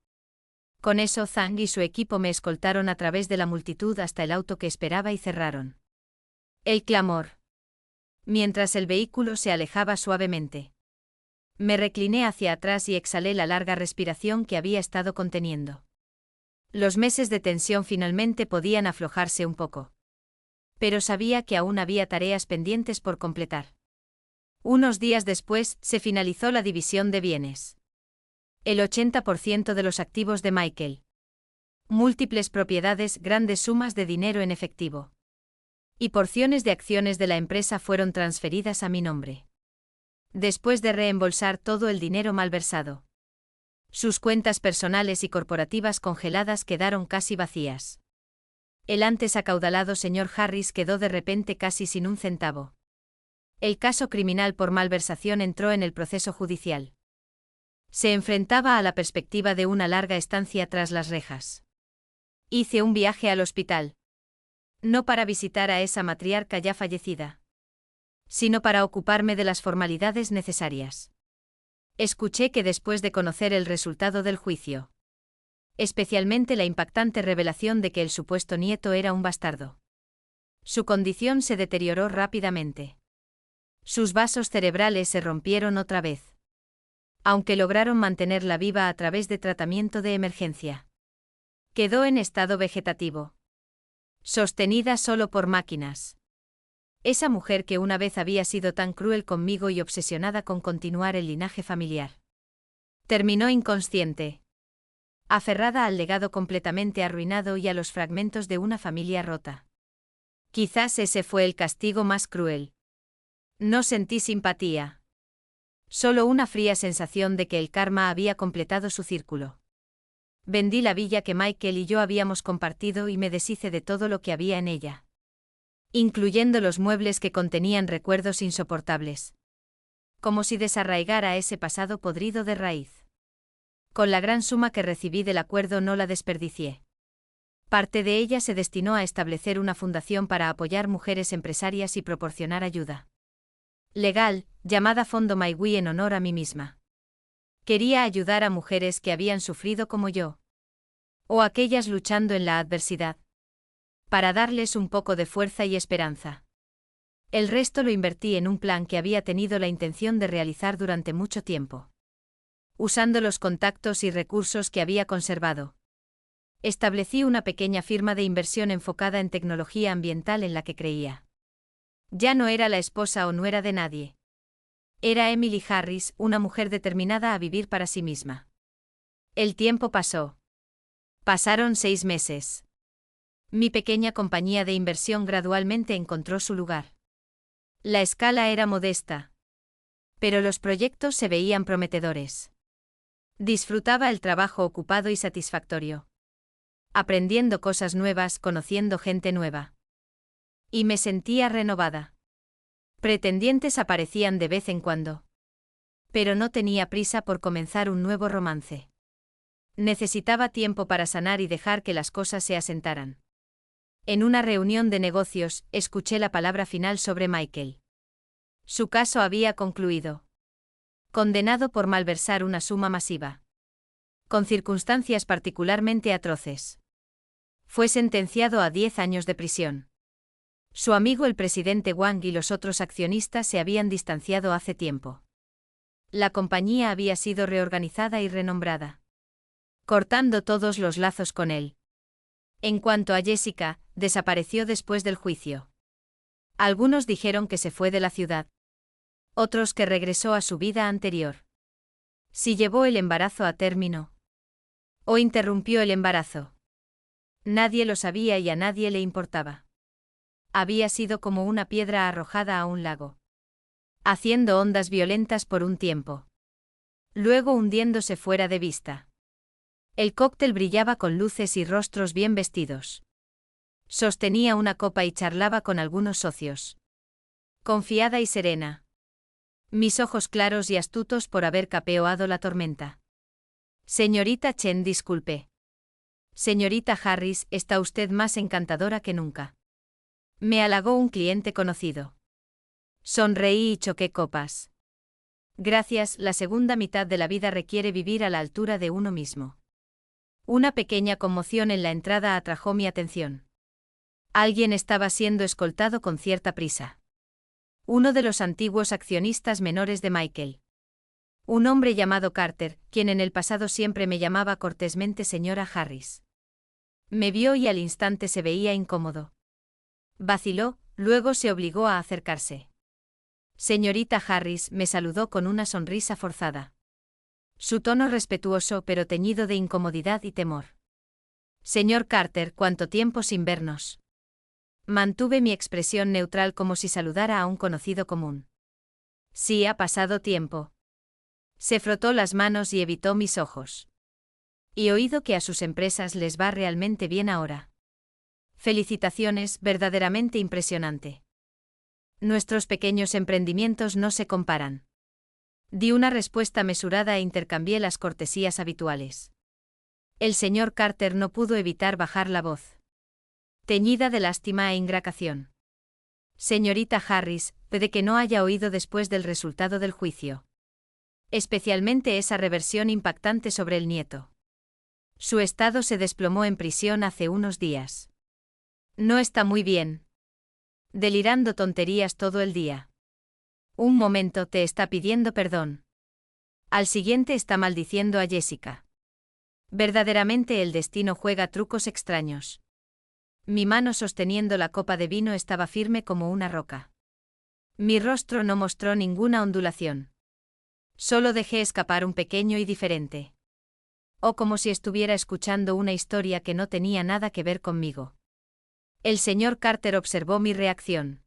Con eso Zhang y su equipo me escoltaron a través de la multitud hasta el auto que esperaba y cerraron el clamor. Mientras el vehículo se alejaba suavemente, me recliné hacia atrás y exhalé la larga respiración que había estado conteniendo. Los meses de tensión finalmente podían aflojarse un poco. Pero sabía que aún había tareas pendientes por completar. Unos días después, se finalizó la división de bienes. El 80% de los activos de Michael. Múltiples propiedades, grandes sumas de dinero en efectivo. Y porciones de acciones de la empresa fueron transferidas a mi nombre. Después de reembolsar todo el dinero malversado, sus cuentas personales y corporativas congeladas quedaron casi vacías. El antes acaudalado señor Harris quedó de repente casi sin un centavo. El caso criminal por malversación entró en el proceso judicial. Se enfrentaba a la perspectiva de una larga estancia tras las rejas. Hice un viaje al hospital. No para visitar a esa matriarca ya fallecida, sino para ocuparme de las formalidades necesarias. Escuché que después de conocer el resultado del juicio, especialmente la impactante revelación de que el supuesto nieto era un bastardo, su condición se deterioró rápidamente. Sus vasos cerebrales se rompieron otra vez, aunque lograron mantenerla viva a través de tratamiento de emergencia. Quedó en estado vegetativo, sostenida solo por máquinas. Esa mujer que una vez había sido tan cruel conmigo y obsesionada con continuar el linaje familiar, terminó inconsciente, aferrada al legado completamente arruinado y a los fragmentos de una familia rota. Quizás ese fue el castigo más cruel. No sentí simpatía. Solo una fría sensación de que el karma había completado su círculo. Vendí la villa que Michael y yo habíamos compartido y me deshice de todo lo que había en ella, incluyendo los muebles que contenían recuerdos insoportables. Como si desarraigara ese pasado podrido de raíz. Con la gran suma que recibí del acuerdo no la desperdicié. Parte de ella se destinó a establecer una fundación para apoyar mujeres empresarias y proporcionar ayuda legal, llamada Fondo Maiwi en honor a mí misma. Quería ayudar a mujeres que habían sufrido como yo, o aquellas luchando en la adversidad, para darles un poco de fuerza y esperanza. El resto lo invertí en un plan que había tenido la intención de realizar durante mucho tiempo. Usando los contactos y recursos que había conservado, establecí una pequeña firma de inversión enfocada en tecnología ambiental en la que creía. Ya no era la esposa o nuera de nadie. Era Emily Harris, una mujer determinada a vivir para sí misma. El tiempo pasó. Pasaron 6 meses. Mi pequeña compañía de inversión gradualmente encontró su lugar. La escala era modesta, pero los proyectos se veían prometedores. Disfrutaba el trabajo ocupado y satisfactorio, aprendiendo cosas nuevas, conociendo gente nueva. Y me sentía renovada. Pretendientes aparecían de vez en cuando. Pero no tenía prisa por comenzar un nuevo romance. Necesitaba tiempo para sanar y dejar que las cosas se asentaran. En una reunión de negocios, escuché la palabra final sobre Michael. Su caso había concluido. Condenado por malversar una suma masiva. con circunstancias particularmente atroces. Fue sentenciado a 10 años de prisión. Su amigo el presidente Wang y los otros accionistas se habían distanciado hace tiempo. La compañía había sido reorganizada y renombrada, cortando todos los lazos con él. En cuanto a Jessica, desapareció después del juicio. Algunos dijeron que se fue de la ciudad. Otros que regresó a su vida anterior. Si llevó el embarazo a término. O interrumpió el embarazo. Nadie lo sabía y a nadie le importaba. Había sido como una piedra arrojada a un lago, haciendo ondas violentas por un tiempo, luego hundiéndose fuera de vista. El cóctel brillaba con luces y rostros bien vestidos. Sostenía una copa y charlaba con algunos socios. Confiada y serena. Mis ojos claros y astutos por haber capeado la tormenta. Señorita Chen, disculpe. Señorita Harris, está usted más encantadora que nunca. Me halagó un cliente conocido. Sonreí y choqué copas. Gracias, la segunda mitad de la vida requiere vivir a la altura de uno mismo. Una pequeña conmoción en la entrada atrajo mi atención. Alguien estaba siendo escoltado con cierta prisa. Uno de los antiguos accionistas menores de Michael. Un hombre llamado Carter, quien en el pasado siempre me llamaba cortésmente señora Harris. Me vio y al instante se veía incómodo. Vaciló, luego se obligó a acercarse. Señorita Harris, me saludó con una sonrisa forzada. Su tono respetuoso pero teñido de incomodidad y temor. Señor Carter, ¿cuánto tiempo sin vernos? Mantuve mi expresión neutral como si saludara a un conocido común. Sí, ha pasado tiempo. Se frotó las manos y evitó mis ojos. He oído que a sus empresas les va realmente bien ahora. Felicitaciones, verdaderamente impresionante. Nuestros pequeños emprendimientos no se comparan. Di una respuesta mesurada e intercambié las cortesías habituales. El señor Carter no pudo evitar bajar la voz, teñida de lástima e ingratiación. Señorita Harris, puede que no haya oído después del resultado del juicio. Especialmente esa reversión impactante sobre el nieto. Su estado se desplomó en prisión hace unos días. No está muy bien. Delirando tonterías todo el día. Un momento, te está pidiendo perdón. Al siguiente está maldiciendo a Jessica. Verdaderamente el destino juega trucos extraños. Mi mano sosteniendo la copa de vino estaba firme como una roca. Mi rostro no mostró ninguna ondulación. Solo dejé escapar un pequeño y diferente. O como si estuviera escuchando una historia que no tenía nada que ver conmigo. El señor Carter observó mi reacción.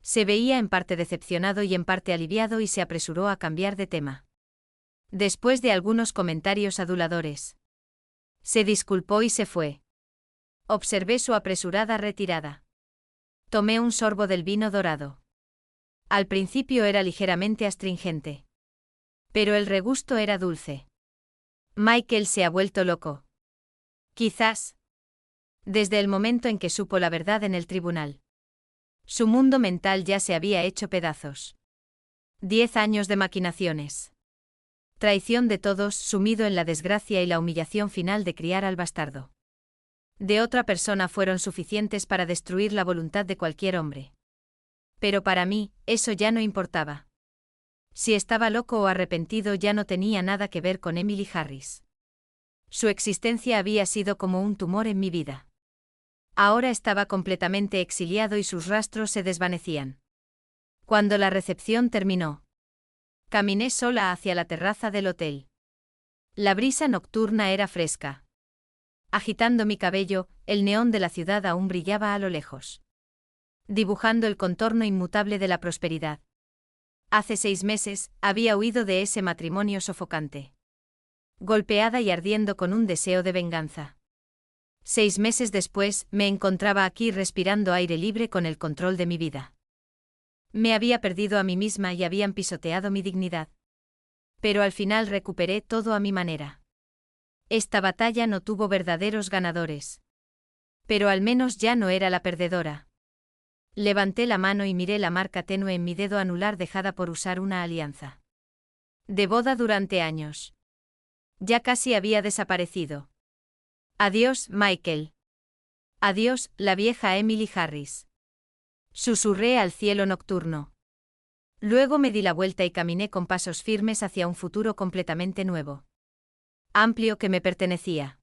Se veía en parte decepcionado y en parte aliviado y se apresuró a cambiar de tema. Después de algunos comentarios aduladores. Se disculpó y se fue. Observé su apresurada retirada. Tomé un sorbo del vino dorado. Al principio era ligeramente astringente. Pero el regusto era dulce. Michael se ha vuelto loco. Quizás. Desde el momento en que supo la verdad en el tribunal. Su mundo mental ya se había hecho pedazos. 10 años de maquinaciones. Traición de todos, sumido en la desgracia y la humillación final de criar al bastardo. De otra persona fueron suficientes para destruir la voluntad de cualquier hombre. Pero para mí, eso ya no importaba. Si estaba loco o arrepentido ya no tenía nada que ver con Emily Harris. Su existencia había sido como un tumor en mi vida. Ahora estaba completamente exiliado y sus rastros se desvanecían. Cuando la recepción terminó, caminé sola hacia la terraza del hotel. La brisa nocturna era fresca. Agitando mi cabello, el neón de la ciudad aún brillaba a lo lejos, dibujando el contorno inmutable de la prosperidad. Hace 6 meses, había huido de ese matrimonio sofocante. Golpeada y ardiendo con un deseo de venganza. 6 meses después, me encontraba aquí respirando aire libre con el control de mi vida. Me había perdido a mí misma y habían pisoteado mi dignidad. Pero al final recuperé todo a mi manera. Esta batalla no tuvo verdaderos ganadores. Pero al menos ya no era la perdedora. Levanté la mano y miré la marca tenue en mi dedo anular dejada por usar una alianza. De boda durante años. Ya casi había desaparecido. Adiós, Michael. Adiós, la vieja Emily Harris. Susurré al cielo nocturno. Luego me di la vuelta y caminé con pasos firmes hacia un futuro completamente nuevo. Amplio que me pertenecía.